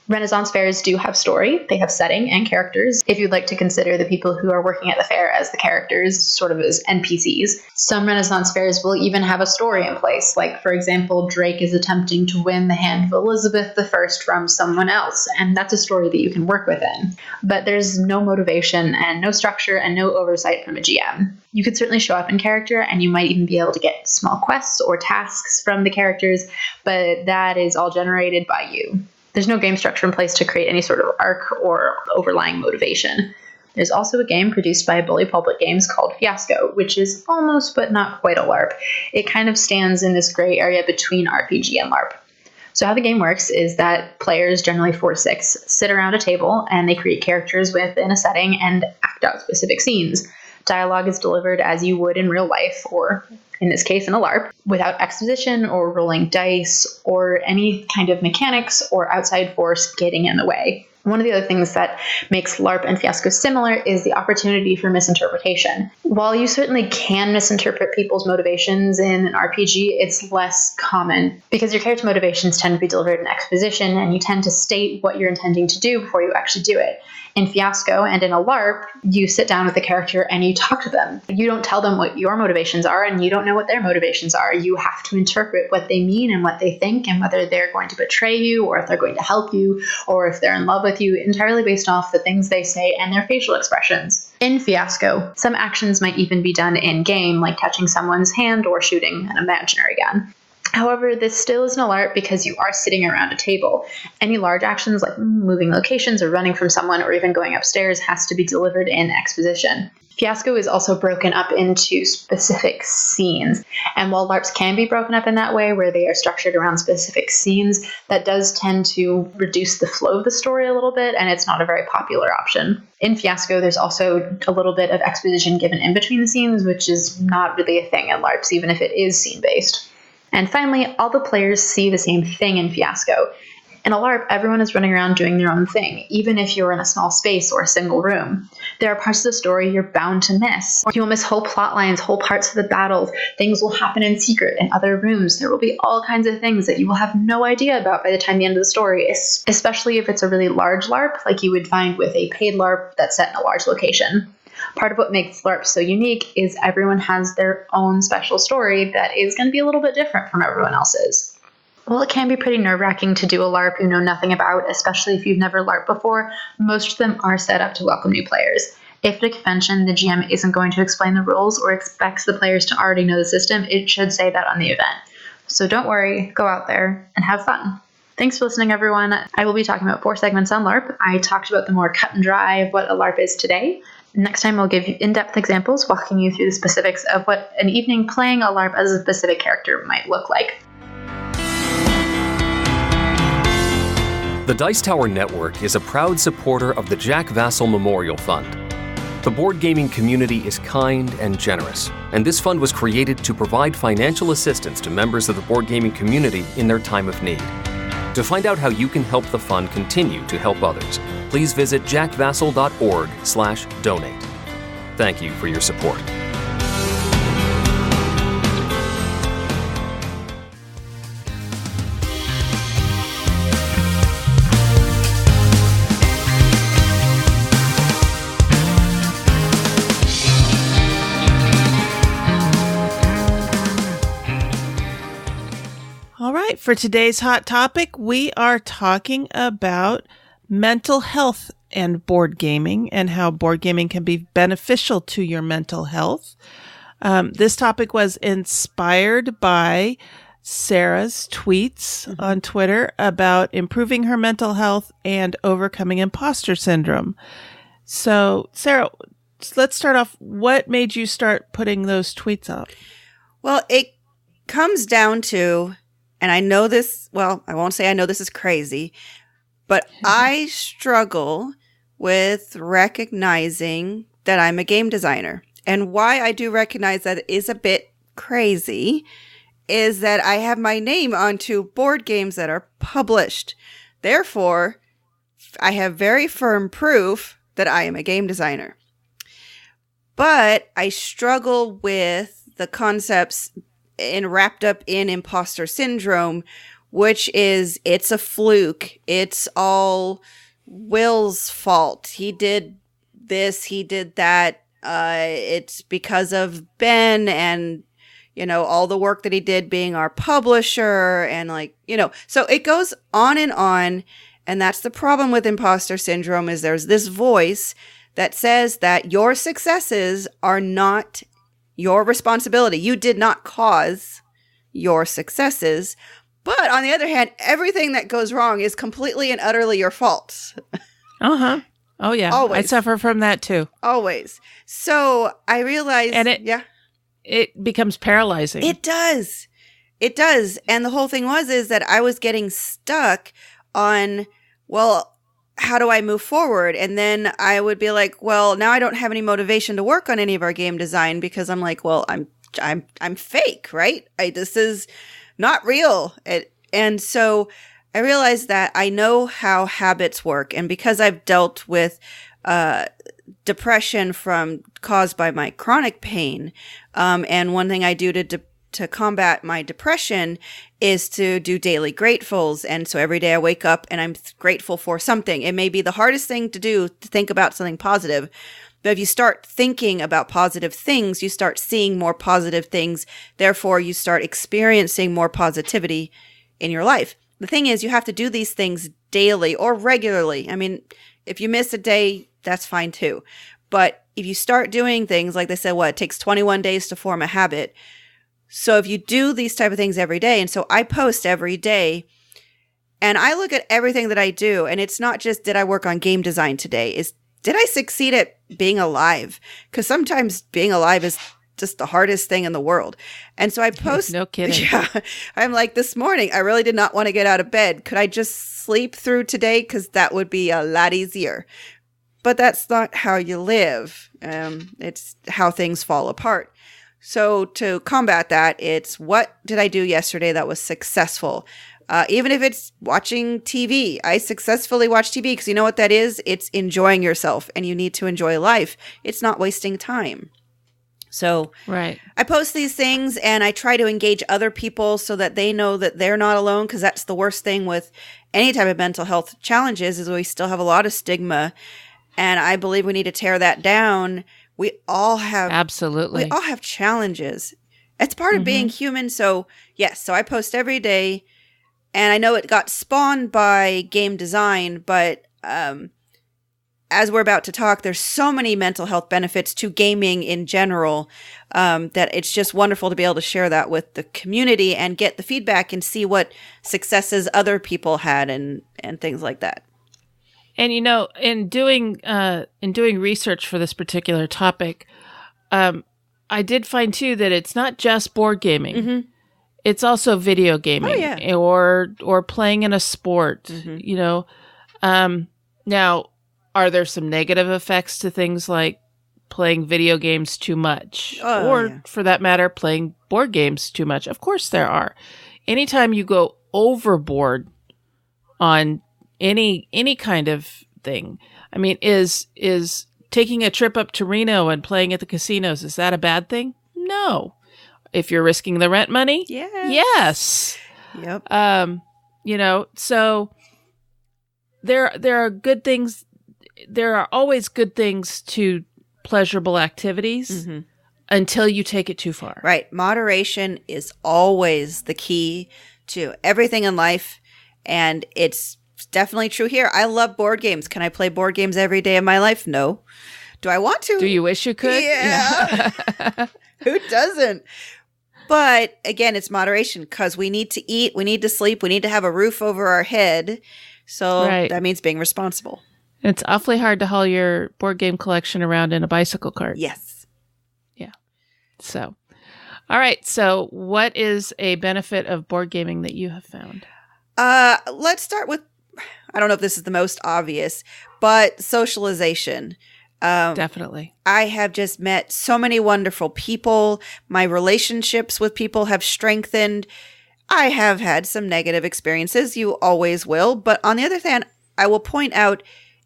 Renaissance fairs do have story. They have setting and characters. If you'd like to consider the people who are working at the fair as the characters, sort of as NPCs, some Renaissance fairs will even have a story in place. Like, for example, Drake is attempting to win the hand of Elizabeth I from someone else, and that's a story that you can work within. But there's no motivation and no structure and no oversight from a GM. You could certainly show up in character, and you might even be able to get small quests or tasks from the characters, but that is all generated by you. There's no game structure in place to create any sort of arc or overlying motivation. There's also a game produced by Bully Pulpit Games called Fiasco, which is almost but not quite a LARP. It kind of stands in this gray area between RPG and LARP. So how the game works is that players, generally 4 to 6, sit around a table and they create characters within a setting and act out specific scenes. Dialogue is delivered as you would in real life, or in this case in a LARP, without exposition or rolling dice or any kind of mechanics or outside force getting in the way. One of the other things that makes LARP and Fiasco similar is the opportunity for misinterpretation. While you certainly can misinterpret people's motivations in an RPG, it's less common because your character motivations tend to be delivered in exposition and you tend to state what you're intending to do before you actually do it. In Fiasco and in a LARP, you sit down with the character and you talk to them. You don't tell them what your motivations are, and you don't know what their motivations are. You have to interpret what they mean and what they think, and whether they're going to betray you, or if they're going to help you, or if they're in love with you, entirely based off the things they say and their facial expressions. In Fiasco, some actions might even be done in-game, like touching someone's hand or shooting an imaginary gun. However, this still isn't a LARP because you are sitting around a table. Any large actions like moving locations or running from someone or even going upstairs has to be delivered in exposition. Fiasco is also broken up into specific scenes. And while LARPs can be broken up in that way, where they are structured around specific scenes, that does tend to reduce the flow of the story a little bit, and it's not a very popular option. In Fiasco, there's also a little bit of exposition given in between the scenes, which is not really a thing in LARPs, even if it is scene-based. And finally, all the players see the same thing in Fiasco. In a LARP, everyone is running around doing their own thing, even if you're in a small space or a single room. There are parts of the story you're bound to miss. You will miss whole plot lines, whole parts of the battles. Things will happen in secret in other rooms. There will be all kinds of things that you will have no idea about by the time the end of the story, especially if it's a really large LARP, like you would find with a paid LARP that's set in a large location. Part of what makes LARP so unique is everyone has their own special story that is going to be a little bit different from everyone else's. While it can be pretty nerve-wracking to do a LARP you know nothing about, especially if you've never LARPed before, most of them are set up to welcome new players. If at a convention the GM isn't going to explain the rules or expects the players to already know the system, it should say that on the event. So don't worry, go out there and have fun. Thanks for listening, everyone. I will be talking about 4 segments on LARP. I talked about the more cut and dry of what a LARP is today. Next time, I'll give you in-depth examples, walking you through the specifics of what an evening playing a LARP as a specific character might look like. The Dice Tower Network is a proud supporter of the Jack Vassell Memorial Fund. The board gaming community is kind and generous, and this fund was created to provide financial assistance to members of the board gaming community in their time of need. To find out how you can help the fund continue to help others, please visit jackvassell.org/donate. Thank you for your support. All right, for today's hot topic, we are talking about mental health and board gaming and how board gaming can be beneficial to your mental health. This topic was inspired by Sarah's tweets on Twitter about improving her mental health and overcoming imposter syndrome. So, Sarah, let's start off. What made you start putting those tweets up? Well, it comes down to, and I know this, well, I won't say I know this is crazy, but I struggle with recognizing that I'm a game designer. And why I do recognize that it is a bit crazy is that I have my name onto board games that are published. Therefore, I have very firm proof that I am a game designer. But I struggle with the concepts wrapped up in imposter syndrome, which is it's a fluke. It's all Will's fault. He did this, he did that. It's because of Ben and, all the work that he did being our publisher and so it goes on. And that's the problem with imposter syndrome is there's this voice that says that your successes are not your responsibility. You did not cause your successes. But on the other hand, everything that goes wrong is completely and utterly your fault. Uh-huh. Oh, yeah. Always. I suffer from that, too. Always. So I realized... And it becomes paralyzing. It does. It does. And the whole thing is that I was getting stuck on, well, how do I move forward? And then I would be like, well, now I don't have any motivation to work on any of our game design because I'm like, well, I'm fake, right? This is not real. And so I realized that I know how habits work. And because I've dealt with depression caused by my chronic pain, and one thing I do to to combat my depression is to do daily gratefuls. And so every day I wake up and I'm grateful for something. It may be the hardest thing to do to think about something positive. But if you start thinking about positive things, you start seeing more positive things. Therefore, you start experiencing more positivity in your life. The thing is, you have to do these things daily or regularly. I mean, if you miss a day, that's fine too. But if you start doing things, like they said, it takes 21 days to form a habit. So if you do these type of things every day, and so I post every day, and I look at everything that I do, and it's not just, did I work on game design today? Did I succeed at being alive? Because sometimes being alive is just the hardest thing in the world. And so I post. No kidding. Yeah. I'm like, this morning, I really did not want to get out of bed. Could I just sleep through today? Because that would be a lot easier. But that's not how you live. It's how things fall apart. So to combat that, it's what did I do yesterday that was successful? Even if it's watching TV, I successfully watch TV because you know what that is? It's enjoying yourself, and you need to enjoy life. It's not wasting time. So right. I post these things and I try to engage other people so that they know that they're not alone, because that's the worst thing with any type of mental health challenges is we still have a lot of stigma. And I believe we need to tear that down. We all have Absolutely. We all have challenges. It's part of being human. So yes, so I post every day, and I know it got spawned by game design, but as we're about to talk, there's so many mental health benefits to gaming in general that it's just wonderful to be able to share that with the community and get the feedback and see what successes other people had and things like that. And you know, in doing research for this particular topic, I did find too that it's not just board gaming; it's also video gaming, or playing in a sport. You know, now are there some negative effects to things like playing video games too much, for that matter, playing board games too much? Of course, there are. Anytime you go overboard on any kind of thing. I mean, is taking a trip up to Reno and playing at the casinos, is that a bad thing? No. If you're risking the rent money? Yes. Yep. You know, so there are good things. There are always good things to pleasurable activities until you take it too far. Right. Moderation is always the key to everything in life. And it's definitely true here. I love board games. Can I play board games every day of my life? No. Do I want to? Do you wish you could? Yeah. Who doesn't? But again, it's moderation, because we need to eat, we need to sleep, we need to have a roof over our head. So that means being responsible. It's awfully hard to haul your board game collection around in a bicycle cart. Yes. Yeah. So, all right. So what is a benefit of board gaming that you have found? Let's start with, I don't know if this is the most obvious, but socialization. Definitely. I have just met so many wonderful people. My relationships with people have strengthened. I have had some negative experiences. You always will. But on the other hand, I will point out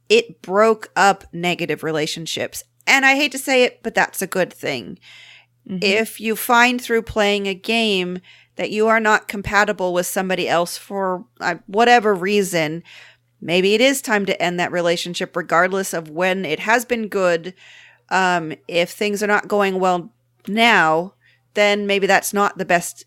it broke up negative relationships. And I hate to say it, but that's a good thing. If you find through playing a game that you are not compatible with somebody else for whatever reason, maybe it is time to end that relationship regardless of when it has been good. If things are not going well now, then maybe that's not the best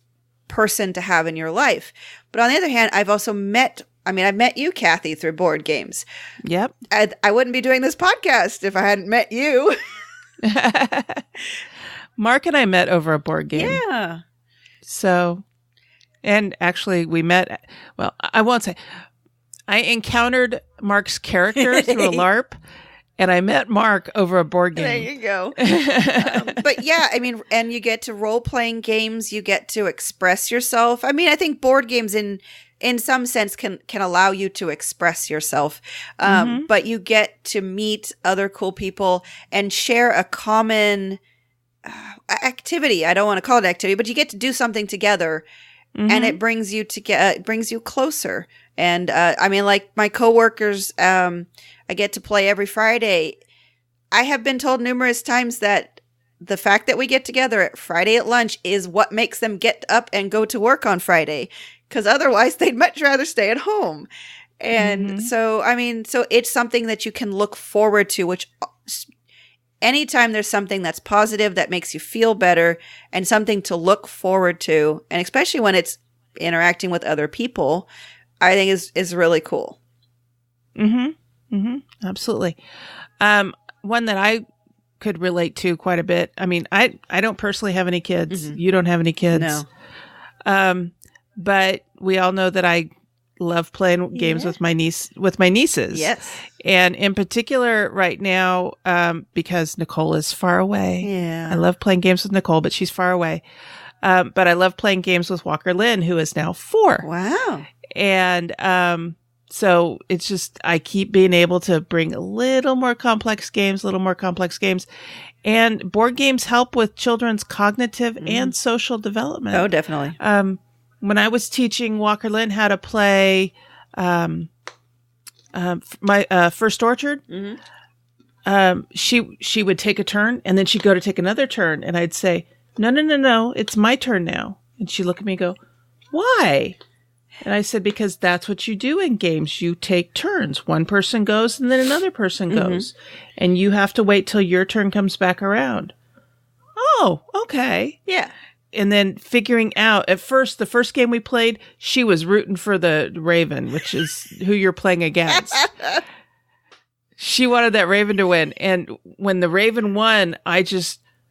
person to have in your life. But on the other hand, I've met you, Cathy, through board games. Yep. I wouldn't be doing this podcast if I hadn't met you. Mark and I met over a board game. Yeah. So, and actually we met, well, I won't say, I encountered Mark's character through a LARP, and I met Mark over a board game. There you go. But yeah, I mean, and you get to role-playing games, you get to express yourself. I mean, I think board games in some sense can allow you to express yourself. But you get to meet other cool people and share a common activity. I don't want to call it activity, but you get to do something together, and it brings you it brings you closer. And I mean, like my coworkers, I get to play every Friday. I have been told numerous times that the fact that we get together at Friday at lunch is what makes them get up and go to work on Friday, because otherwise they'd much rather stay at home. And so, I mean, so it's something that you can look forward to, which anytime there's something that's positive that makes you feel better and something to look forward to, and especially when it's interacting with other people, I think is really cool. Absolutely. One that I could relate to quite a bit. I mean, I don't personally have any kids. You don't have any kids. No. But we all know that I love playing games with my nieces. Yes. And in particular right now, because Nicole is far away. Yeah. I love playing games with Nicole, but she's far away. But I love playing games with Walker Lynn, who is now 4. Wow. And so it's just, I keep being able to bring a little more complex games. And board games help with children's cognitive and social development. Oh, definitely. When I was teaching Walker Lynn how to play my First Orchard, she would take a turn and then she'd go to take another turn. And I'd say, no, it's my turn now. And she'd look at me and go, why? And I said, because that's what you do in games. You take turns. One person goes and then another person goes. And you have to wait till your turn comes back around. Oh, okay. Yeah. And then figuring out, at first, the first game we played, she was rooting for the Raven, which is who you're playing against. She wanted that Raven to win. And when the Raven won,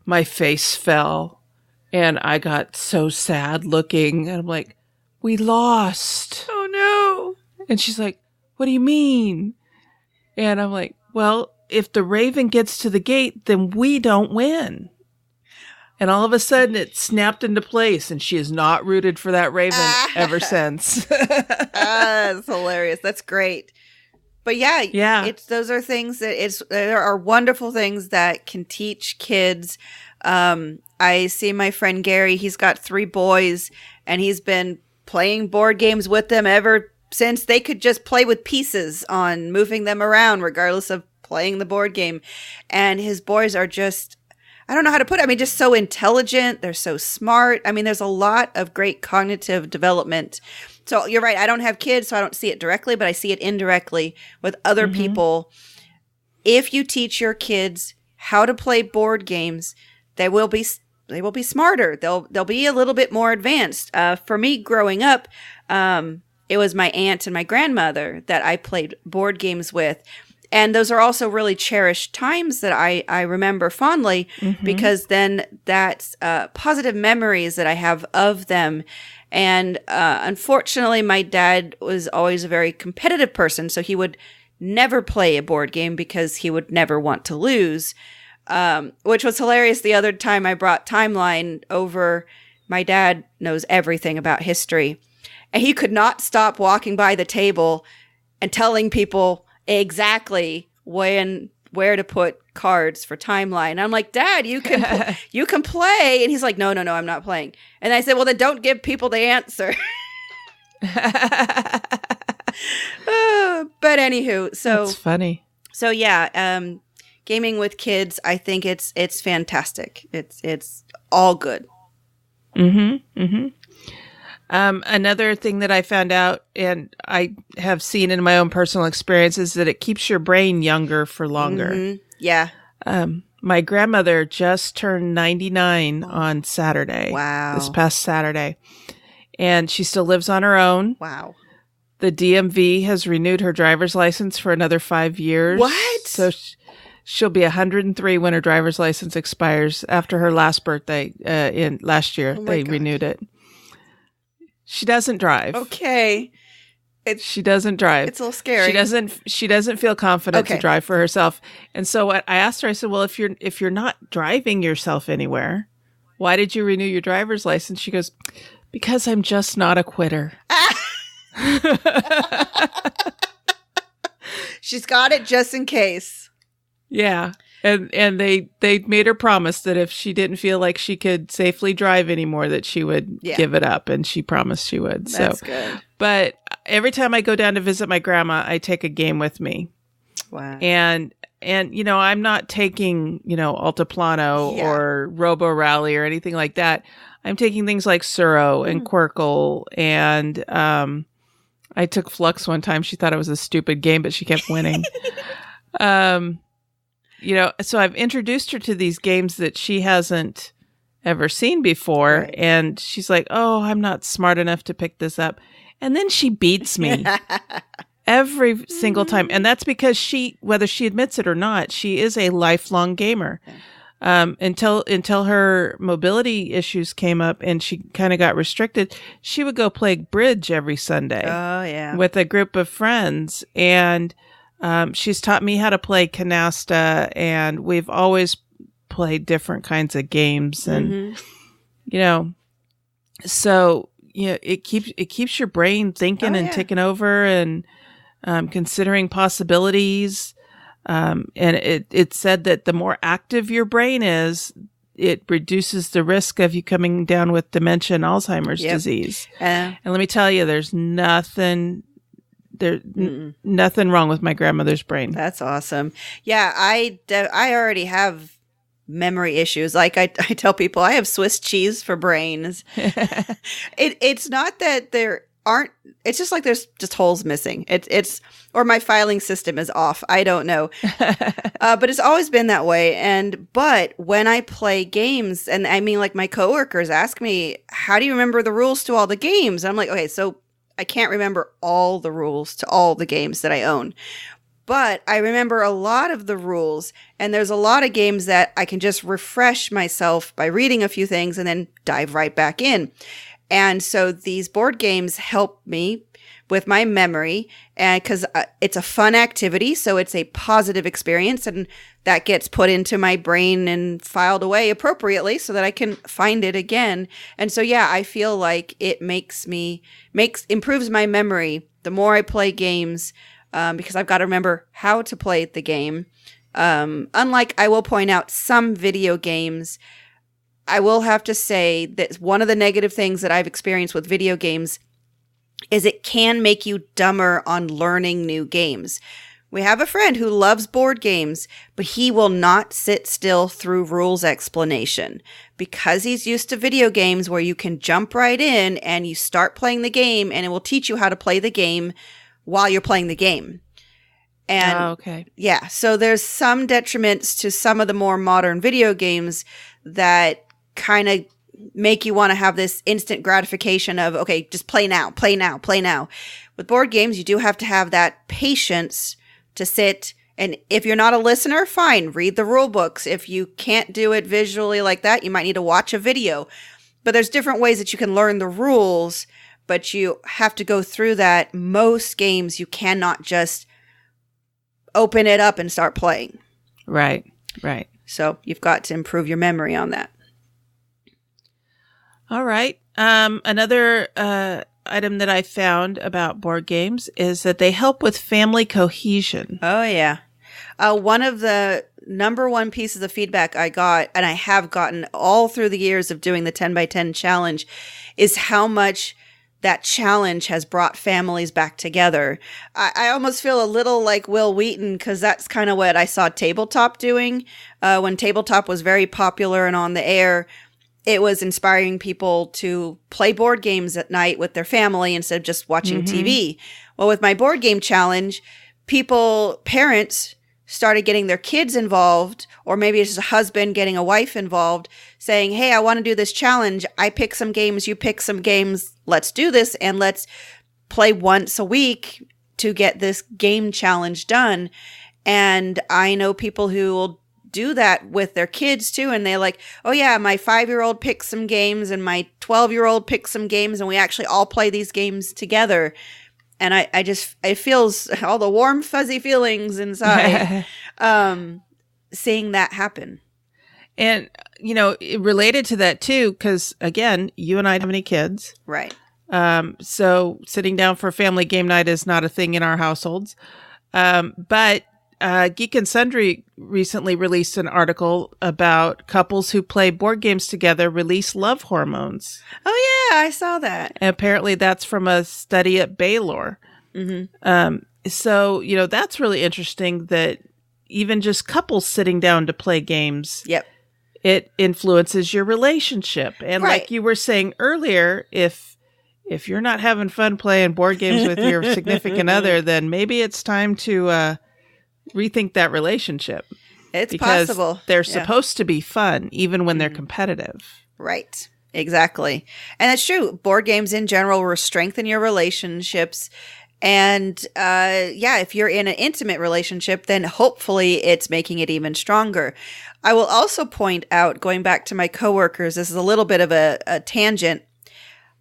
my face fell. And I got so sad looking. And I'm like, we lost. Oh, no. And she's like, what do you mean? And I'm like, well, if the Raven gets to the gate, then we don't win. And all of a sudden it snapped into place and she has not rooted for that Raven ever since. That's hilarious. That's great. But yeah, those are things there are wonderful things that can teach kids. I see my friend Gary, he's got 3 boys and he's been playing board games with them ever since they could just play with pieces on moving them around regardless of playing the board game. And his boys are just, I don't know how to put it. I mean, just so intelligent. They're so smart. I mean, there's a lot of great cognitive development. So you're right. I don't have kids, so I don't see it directly, but I see it indirectly with other people. If you teach your kids how to play board games, they will be smarter. They'll be a little bit more advanced. For me, growing up, it was my aunt and my grandmother that I played board games with. And those are also really cherished times that I remember fondly because then that's positive memories that I have of them. And unfortunately, my dad was always a very competitive person, so he would never play a board game because he would never want to lose, which was hilarious. The other time I brought Timeline over, my dad knows everything about history, and he could not stop walking by the table and telling people exactly where to put cards for Timeline. I'm like, Dad, you can you can play. And he's like, no, I'm not playing. And I said, well, then don't give people the answer. But anywho, so that's funny. So yeah, gaming with kids, I think it's fantastic. It's all good. Another thing that I found out, and I have seen in my own personal experience, is that it keeps your brain younger for longer. Yeah. My grandmother just turned 99 on Saturday. Wow. This past Saturday. And she still lives on her own. Wow. The DMV has renewed her driver's license for another 5 years. What? So she'll be 103 when her driver's license expires. After her last birthday in last year, they renewed it. She doesn't drive. Okay. She doesn't drive. It's a little scary. She doesn't feel confident to drive for herself. And so I asked her, I said, well, if you're not driving yourself anywhere, why did you renew your driver's license? She goes, because I'm just not a quitter. She's got it just in case. Yeah. And they made her promise that if she didn't feel like she could safely drive anymore, that she would give it up. And she promised she would. That's good. But every time I go down to visit my grandma, I take a game with me. Wow. And I'm not taking, Altiplano or Robo Rally or anything like that. I'm taking things like Suro and Quirkle, and I took Flux one time. She thought it was a stupid game, but she kept winning. So I've introduced her to these games that she hasn't ever seen before, right. And she's like, "Oh, I'm not smart enough to pick this up," and then she beats me. Every single time. And that's because whether she admits it or not, she is a lifelong gamer. Until her mobility issues came up and she kind of got restricted, she would go play bridge every Sunday. Oh, yeah. With a group of friends. And she's taught me how to play canasta, and we've always played different kinds of games. And, so, it keeps your brain thinking and ticking over and considering possibilities. And it said that the more active your brain is, it reduces the risk of you coming down with dementia and Alzheimer's disease. And let me tell you, there's nothing wrong with my grandmother's brain. That's awesome. Yeah, I already have memory issues. Like I tell people, I have Swiss cheese for brains. It's not that there aren't, it's just like there's just holes missing. It's or my filing system is off. I don't know. But it's always been that way. But when I play games, and I mean, like my coworkers ask me, how do you remember the rules to all the games? And I'm like, okay, so I can't remember all the rules to all the games that I own. But I remember a lot of the rules, and there's a lot of games that I can just refresh myself by reading a few things and then dive right back in. And so these board games help me with my memory, and because it's a fun activity, so it's a positive experience, and that gets put into my brain and filed away appropriately so that I can find it again. And so, yeah, I feel like it improves my memory the more I play games, because I've got to remember how to play the game. Unlike, I will point out, some video games, I will have to say that one of the negative things that I've experienced with video games is it can make you dumber on learning new games. We have a friend who loves board games, but he will not sit still through rules explanation because he's used to video games where you can jump right in and you start playing the game and it will teach you how to play the game while you're playing the game. And okay. Yeah, so there's some detriments to some of the more modern video games that kind of make you want to have this instant gratification of, okay, just play now, play now, play now. With board games, you do have to have that patience to sit. And if you're not a listener, fine, read the rule books. If you can't do it visually like that, you might need to watch a video. But there's different ways that you can learn the rules, but you have to go through that. Most games, you cannot just open it up and start playing. Right. So you've got to improve your memory on that. All right. Another item that I found about board games is that they help with family cohesion. Oh, yeah. One of the number one pieces of feedback I got, and I have gotten all through the years of doing the 10 by 10 challenge, is how much that challenge has brought families back together. I almost feel a little like Will Wheaton, because that's kind of what I saw Tabletop doing. When Tabletop was very popular and on the air, it was inspiring people to play board games at night with their family instead of just watching TV. Well, with my board game challenge, parents started getting their kids involved, or maybe it's a husband getting a wife involved, saying, hey, I want to do this challenge. I pick some games, you pick some games. Let's do this, and let's play once a week to get this game challenge done. And I know people who will do that with their kids too, and they're like, oh yeah, my 5-year-old picks some games and my 12-year-old picks some games, and we actually all play these games together. And it feels all the warm fuzzy feelings inside seeing that happen. And related to that too, because again, you and I don't have any kids, right? So sitting down for a family game night is not a thing in our households. But Geek and Sundry recently released an article about couples who play board games together release love hormones. Oh, yeah, I saw that. And apparently that's from a study at Baylor. Mm-hmm. So, that's really interesting that even just couples sitting down to play games, Yep. it influences your relationship. And Right. like you were saying earlier, if you're not having fun playing board games with your significant other, then maybe it's time to rethink that relationship. It's because possible. They're supposed to be fun, even when they're competitive. Right. Exactly. And that's true. Board games in general will strengthen your relationships. And if you're in an intimate relationship, then hopefully it's making it even stronger. I will also point out, going back to my coworkers, this is a little bit of a tangent.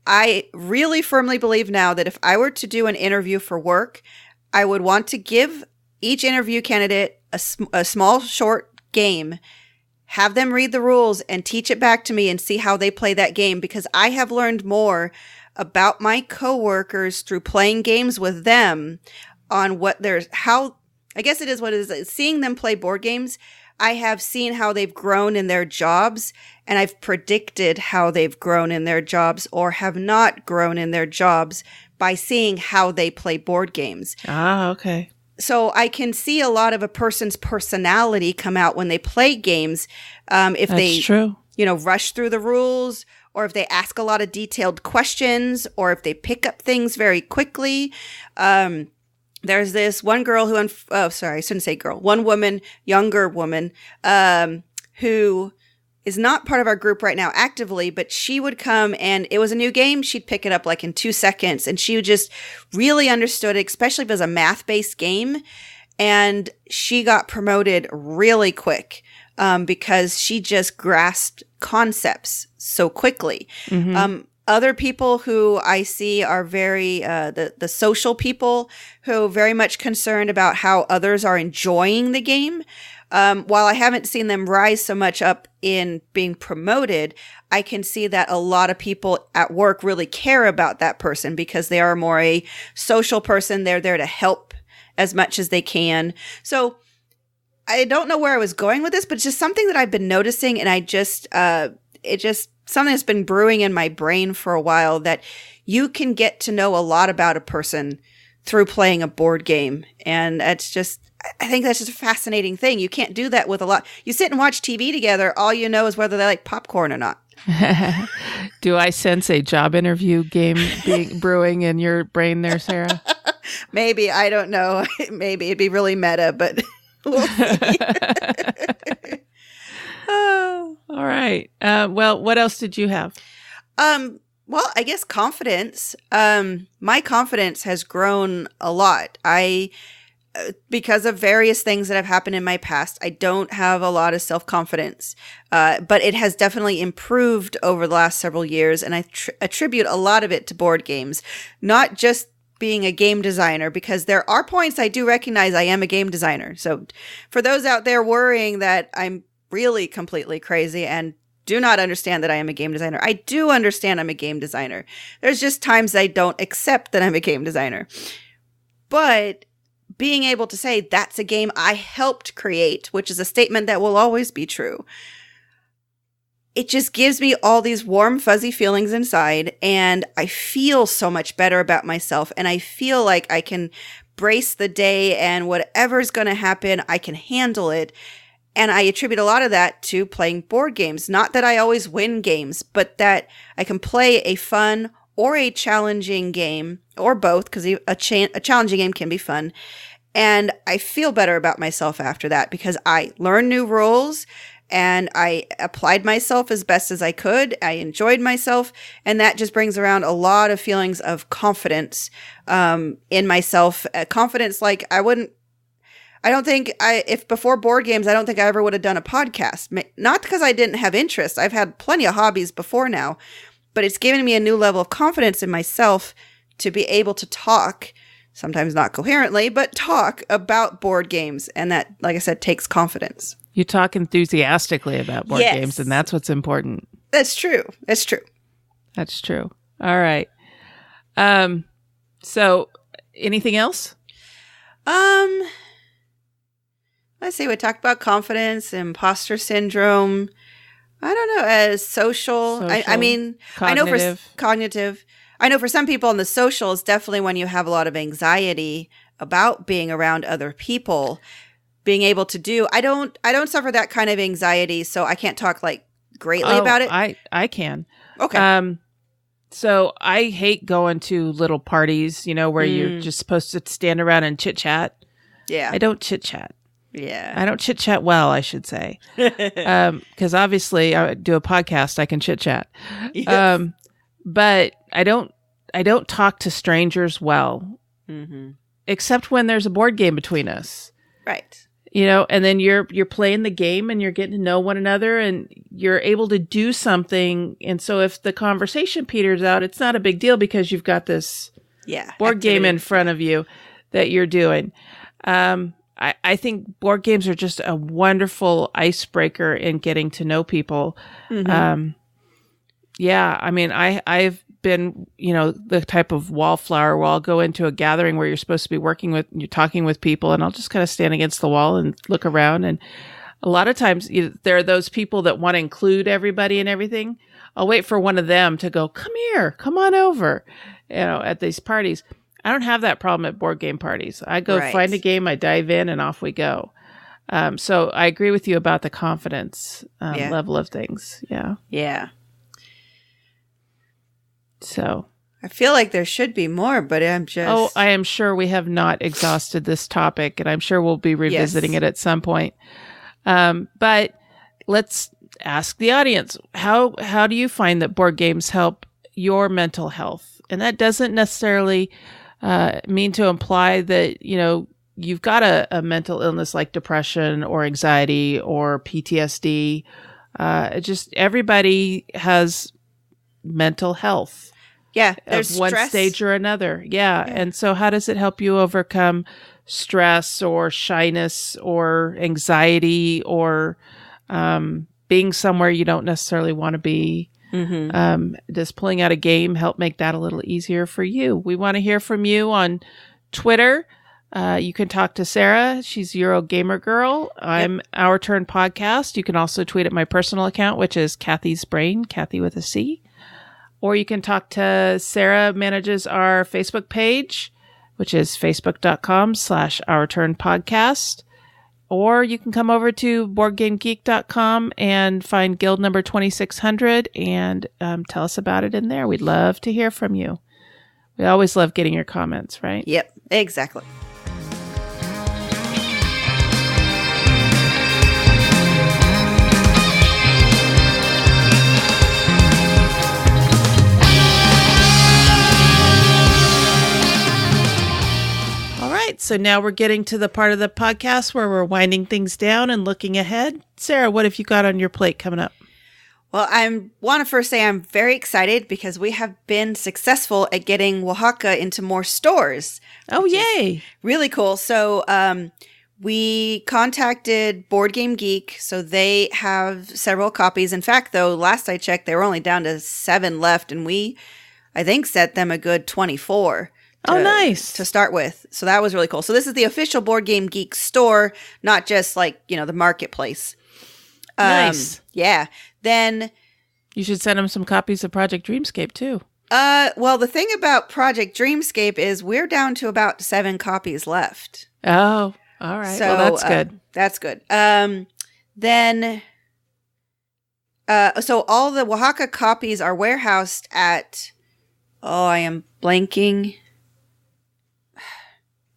I really firmly believe now that if I were to do an interview for work, I would want to give each interview candidate a small, short game, have them read the rules and teach it back to me and see how they play that game, because I have learned more about my coworkers through playing games with them on I guess it is what it is. Seeing them play board games, I have seen how they've grown in their jobs, and I've predicted how they've grown in their jobs or have not grown in their jobs by seeing how they play board games. Ah, okay. So I can see a lot of a person's personality come out when they play games. If That's true. Rush through the rules, or if they ask a lot of detailed questions, or if they pick up things very quickly. There's this one girl who, I shouldn't say girl, one woman, younger woman, who is not part of our group right now actively, but she would come and it was a new game. She'd pick it up like in 2 seconds, and she just really understood it, especially if it was a math-based game. And she got promoted really quick because she just grasped concepts so quickly. Mm-hmm. Other people who I see are very, the social people who are very much concerned about how others are enjoying the game. While I haven't seen them rise so much up in being promoted, I can see that a lot of people at work really care about that person because they are more a social person. They're there to help as much as they can. So I don't know where I was going with this, but it's just something that I've been noticing, and something that's been brewing in my brain for a while, that you can get to know a lot about a person through playing a board game. And I think that's just a fascinating thing. You can't do that with a lot. You sit and watch TV together, all you know is whether they like popcorn or not. Do I sense a job interview game brewing in your brain there, Sarah? Maybe. I don't know. Maybe. It'd be really meta, but we'll see. All right. Well, what else did you have? Well, I guess confidence. My confidence has grown a lot. Because of various things that have happened in my past, I don't have a lot of self-confidence, but it has definitely improved over the last several years, and I attribute a lot of it to board games, not just being a game designer, because there are points I do recognize I am a game designer. So for those out there worrying that I'm really completely crazy and do not understand that I am a game designer, I do understand I'm a game designer. There's just times I don't accept that I'm a game designer. But being able to say that's a game I helped create, which is a statement that will always be true, it just gives me all these warm, fuzzy feelings inside, and I feel so much better about myself, and I feel like I can brace the day, and whatever's going to happen, I can handle it. And I attribute a lot of that to playing board games. Not that I always win games, but that I can play a fun or a challenging game, or both, because a challenging game can be fun. And I feel better about myself after that because I learned new rules and I applied myself as best as I could. I enjoyed myself, and that just brings around a lot of feelings of confidence in myself. Confidence like if before board games, I don't think I ever would have done a podcast. Not because I didn't have interest. I've had plenty of hobbies before now, but it's given me a new level of confidence in myself to be able to talk, sometimes not coherently, but talk about board games. And that, like I said, takes confidence. You talk enthusiastically about board games, and that's what's important. That's true. That's true. That's true. All right. So anything else? Let's see. We talked about confidence, imposter syndrome. I don't know, as social. I mean, cognitive. I know for cognitive. I know for some people on the social is definitely when you have a lot of anxiety about being around other people, being able to do. I don't suffer that kind of anxiety, so I can't talk like greatly about it. I can. Okay. So I hate going to little parties, where you're just supposed to stand around and chit chat. Yeah. I don't chit chat. Yeah. I don't chit chat well, I should say. Because obviously I do a podcast, I can chit chat. Yes. But I don't talk to strangers well, except when there's a board game between us. Right. And then you're playing the game and you're getting to know one another and you're able to do something. And so if the conversation peters out, it's not a big deal because you've got this board game in front of you that you're doing. I think board games are just a wonderful icebreaker in getting to know people. Yeah, I mean, I've been, the type of wallflower where I'll go into a gathering where you're supposed to be you're talking with people, and I'll just kind of stand against the wall and look around. And a lot of times there are those people that want to include everybody and everything. I'll wait for one of them to go, come here, come on over, at these parties. I don't have that problem at board game parties. I go find a game, I dive in, and off we go. So I agree with you about the confidence level of things. Yeah. Yeah. So I feel like there should be more, but I'm just... Oh, I am sure we have not exhausted this topic, and I'm sure we'll be revisiting it at some point. But let's ask the audience, how do you find that board games help your mental health? And that doesn't necessarily mean to imply that, you've got a mental illness like depression or anxiety or PTSD. Just everybody has mental health. Yeah, there's of one stress. Stage or another. Yeah. And so how does it help you overcome stress or shyness or anxiety or being somewhere you don't necessarily want to be? Does pulling out a game help make that a little easier for you? We want to hear from you on Twitter. You can talk to Sarah. She's Eurogamer Girl. I'm Our Turn Podcast. You can also tweet at my personal account, which is Cathy's Brain, Cathy with a C. Or you can talk to Sarah, manages our Facebook page, which is facebook.com/Our Turn Podcast. Or you can come over to BoardGameGeek.com and find guild number 2600 and tell us about it in there. We'd love to hear from you. We always love getting your comments, right? Yep, exactly. So now we're getting to the part of the podcast where we're winding things down and looking ahead. Sarah, what have you got on your plate coming up? Well, I want to first say I'm very excited because we have been successful at getting Oaxaca into more stores. Oh, yay. Really cool. So we contacted Board Game Geek, so they have several copies. In fact, though, last I checked, they were only down to 7 left, and we, I think, set them a good 24. Nice. To start with. So that was really cool. So this is the official Board Game Geek store, not just like, the marketplace. Nice. Yeah. Then you should send them some copies of Project Dreamscape too. Well, the thing about Project Dreamscape is we're down to about 7 copies left. Oh, all right. So, well, that's good. That's good. Then so all the Oaxaca copies are warehoused at, I am blanking.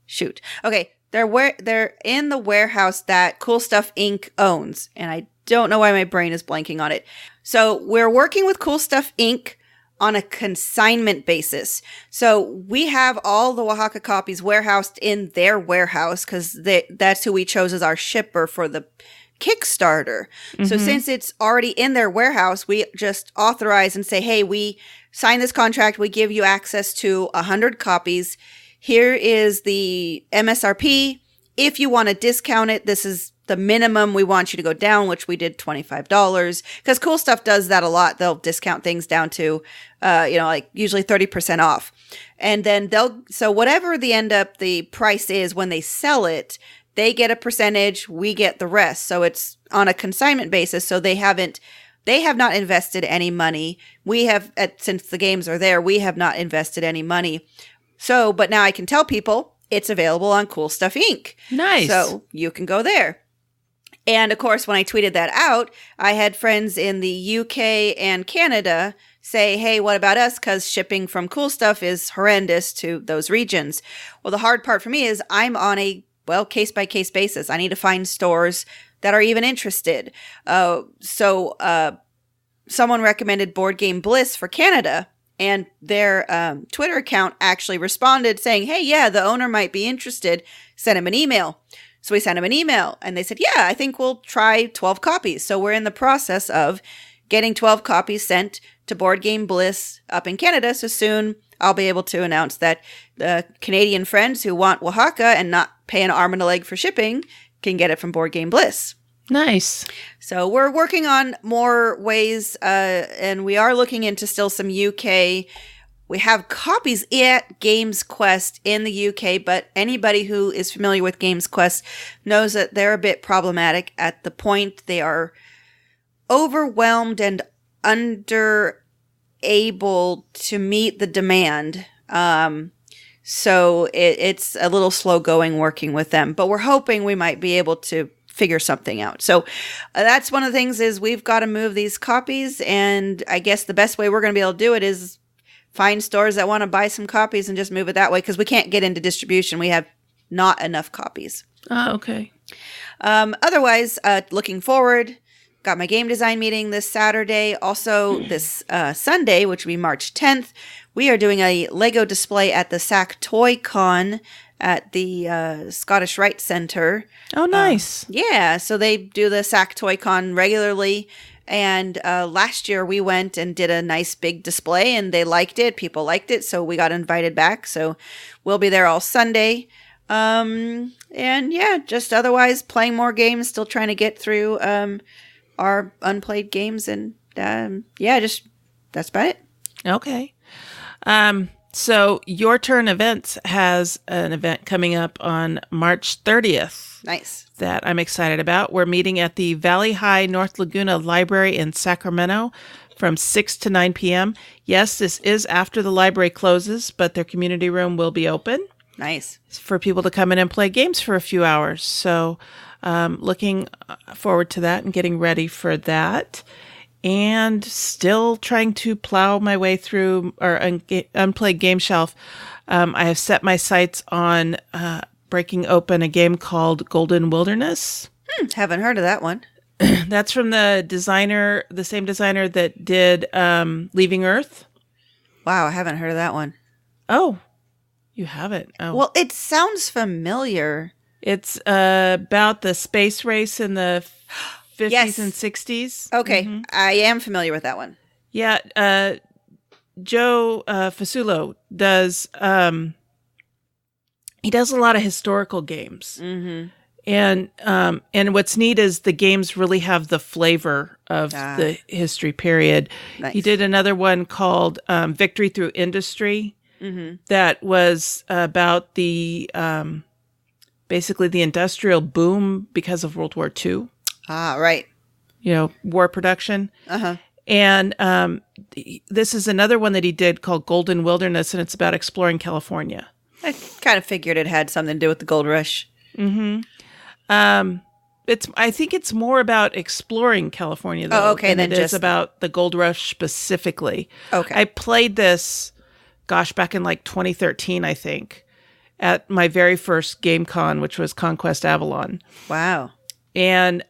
Shoot. Okay, they're in the warehouse that Cool Stuff Inc. owns, and I don't know why my brain is blanking on it. So we're working with Cool Stuff Inc. on a consignment basis. So we have all the Oaxaca copies warehoused in their warehouse because that's who we chose as our shipper for the Kickstarter. So since it's already in their warehouse, we just authorize and say, hey, we sign this contract. We give you access to 100 copies. Here is the MSRP. If you want to discount it, this is the minimum we want you to go down, which we did $25. Because Cool Stuff does that a lot. They'll discount things down to, like usually 30% off. And then so whatever the price is when they sell it, they get a percentage, we get the rest. So it's on a consignment basis. So they have not invested any money. We have, since the games are there, we have not invested any money. So, but now I can tell people it's available on Cool Stuff Inc. Nice. So you can go there. And of course, when I tweeted that out, I had friends in the UK and Canada say, hey, what about us? Because shipping from Cool Stuff is horrendous to those regions. Well, the hard part for me is I'm on a, case-by-case basis. I need to find stores that are even interested. So someone recommended Board Game Bliss for Canada, and their Twitter account actually responded saying, hey, yeah, the owner might be interested. Send him an email. So we sent him an email, and they said, yeah, I think we'll try 12 copies. So we're in the process of getting 12 copies sent to Board Game Bliss up in Canada. So soon I'll be able to announce that the Canadian friends who want Oaxaca and not pay an arm and a leg for shipping can get it from Board Game Bliss. Nice. So we're working on more ways, and we are looking into still some UK. We have copies at Games Quest in the UK, but anybody who is familiar with Games Quest knows that they're a bit problematic at the point they are overwhelmed and able to meet the demand. So it's a little slow going working with them, but we're hoping we might be able to figure something out. So that's one of the things is we've got to move these copies, and I guess the best way we're going to be able to do it is find stores that want to buy some copies and just move it that way, because we can't get into distribution. We have not enough copies. Oh, okay. Otherwise, looking forward, got my game design meeting this Saturday. Also, this Sunday, which will be March 10th, we are doing a Lego display at the SAC Toy Con at the Scottish Rite Centre. Oh, nice. Yeah, so they do the SAC Toy Con regularly. And last year we went and did a nice big display, and they liked it. People liked it, so we got invited back. So we'll be there all Sunday. And yeah, just otherwise playing more games, still trying to get through our unplayed games. And yeah, just that's about it. Okay. So Your Turn Events has an event coming up on March 30th. Nice. That I'm excited about. We're meeting at the Valley High North Laguna Library in Sacramento from 6 to 9 p.m. Yes, this is after the library closes, but their community room will be open. Nice. For people to come in and play games for a few hours. So looking forward to that and getting ready for that. And still trying to plow my way through our unplayed game shelf. I have set my sights on breaking open a game called Golden Wilderness. Haven't heard of that one. That's from the same designer that did Leaving Earth. Wow, I haven't heard of that one. Oh, you haven't? Oh. Well, it sounds familiar. It's about the space race in the 50s Yes. and 60s. Okay, I am familiar with that one. Yeah, Joe Fasulo does. He does a lot of historical games, and what's neat is the games really have the flavor of the history period. Nice. He did another one called Victory Through Industry that was about the basically the industrial boom because of World War II. Ah, right. War production. Uh-huh. And this is another one that he did called Golden Wilderness, and it's about exploring California. I kind of figured it had something to do with the gold rush. I think it's more about exploring California, though. Oh, okay, than then it is just about the gold rush specifically. Okay. I played this, back in like 2013, I think, at my very first game con, which was Conquest Avalon. Wow. And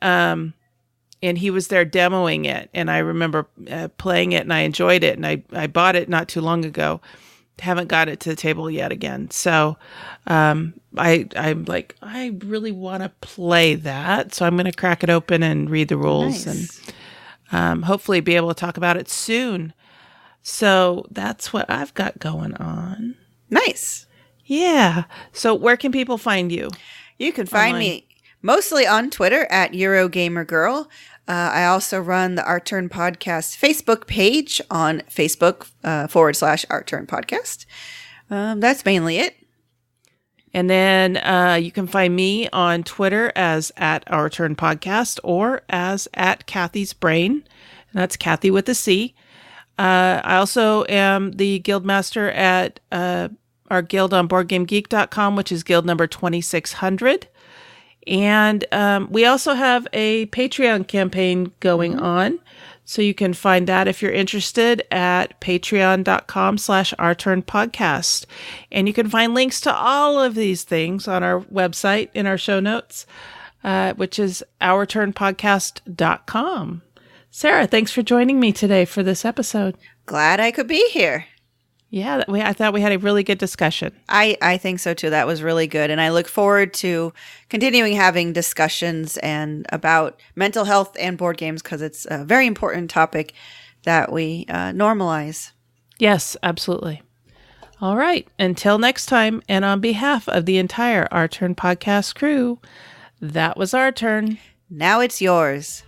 he was there demoing it, and I remember playing it, and I enjoyed it, and I bought it not too long ago. Haven't got it to the table yet again. So I'm like, I really want to play that. So I'm going to crack it open and read the rules. Nice. And hopefully be able to talk about it soon. So that's what I've got going on. Nice. Yeah. So where can people find you? You can find me mostly on Twitter at Eurogamergirl. I also run the Our Turn Podcast Facebook page on Facebook /Our Turn Podcast. That's mainly it. And then you can find me on Twitter as at Our Turn Podcast or as at Cathy's Brain. And that's Cathy with a C. I also am the Guildmaster at our guild on BoardGameGeek.com, which is guild number 2600. And we also have a Patreon campaign going on. So you can find that if you're interested at patreon.com/ourturnpodcast. And you can find links to all of these things on our website in our show notes, which is ourturnpodcast.com. Sarah, thanks for joining me today for this episode. Glad I could be here. Yeah, I thought we had a really good discussion. I think so too. That was really good. And I look forward to continuing having discussions and about mental health and board games because it's a very important topic that we normalize. Yes, absolutely. All right. Until next time, and on behalf of the entire Our Turn podcast crew, that was our turn. Now it's yours.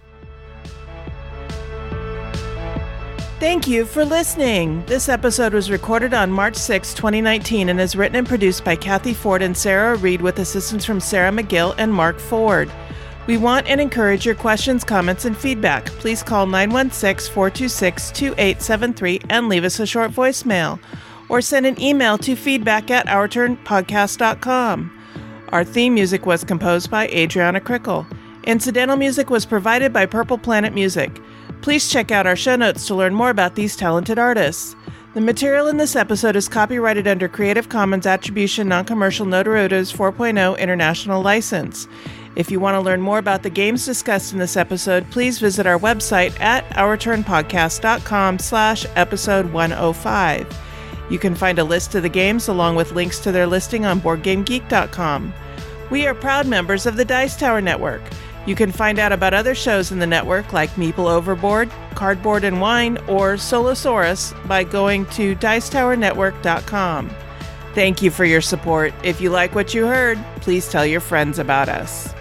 Thank you for listening. This episode was recorded on March 6, 2019, and is written and produced by Cathy Ford and Sarah Reed with assistance from Sarah McGill and Mark Ford. We want and encourage your questions, comments, and feedback. Please call 916-426-2873 and leave us a short voicemail, or send an email to feedback@ourturnpodcast.com. Our theme music was composed by Adriana Crickle. Incidental music was provided by Purple Planet Music. Please check out our show notes to learn more about these talented artists. The material in this episode is copyrighted under Creative Commons Attribution Non-Commercial No Derivatives 4.0 International License. If you want to learn more about the games discussed in this episode, please visit our website at ourturnpodcast.com/episode 105. You can find a list of the games along with links to their listing on BoardGameGeek.com. We are proud members of the Dice Tower Network. You can find out about other shows in the network like Meeple Overboard, Cardboard and Wine, or Solosaurus by going to dicetowernetwork.com. Thank you for your support. If you like what you heard, please tell your friends about us.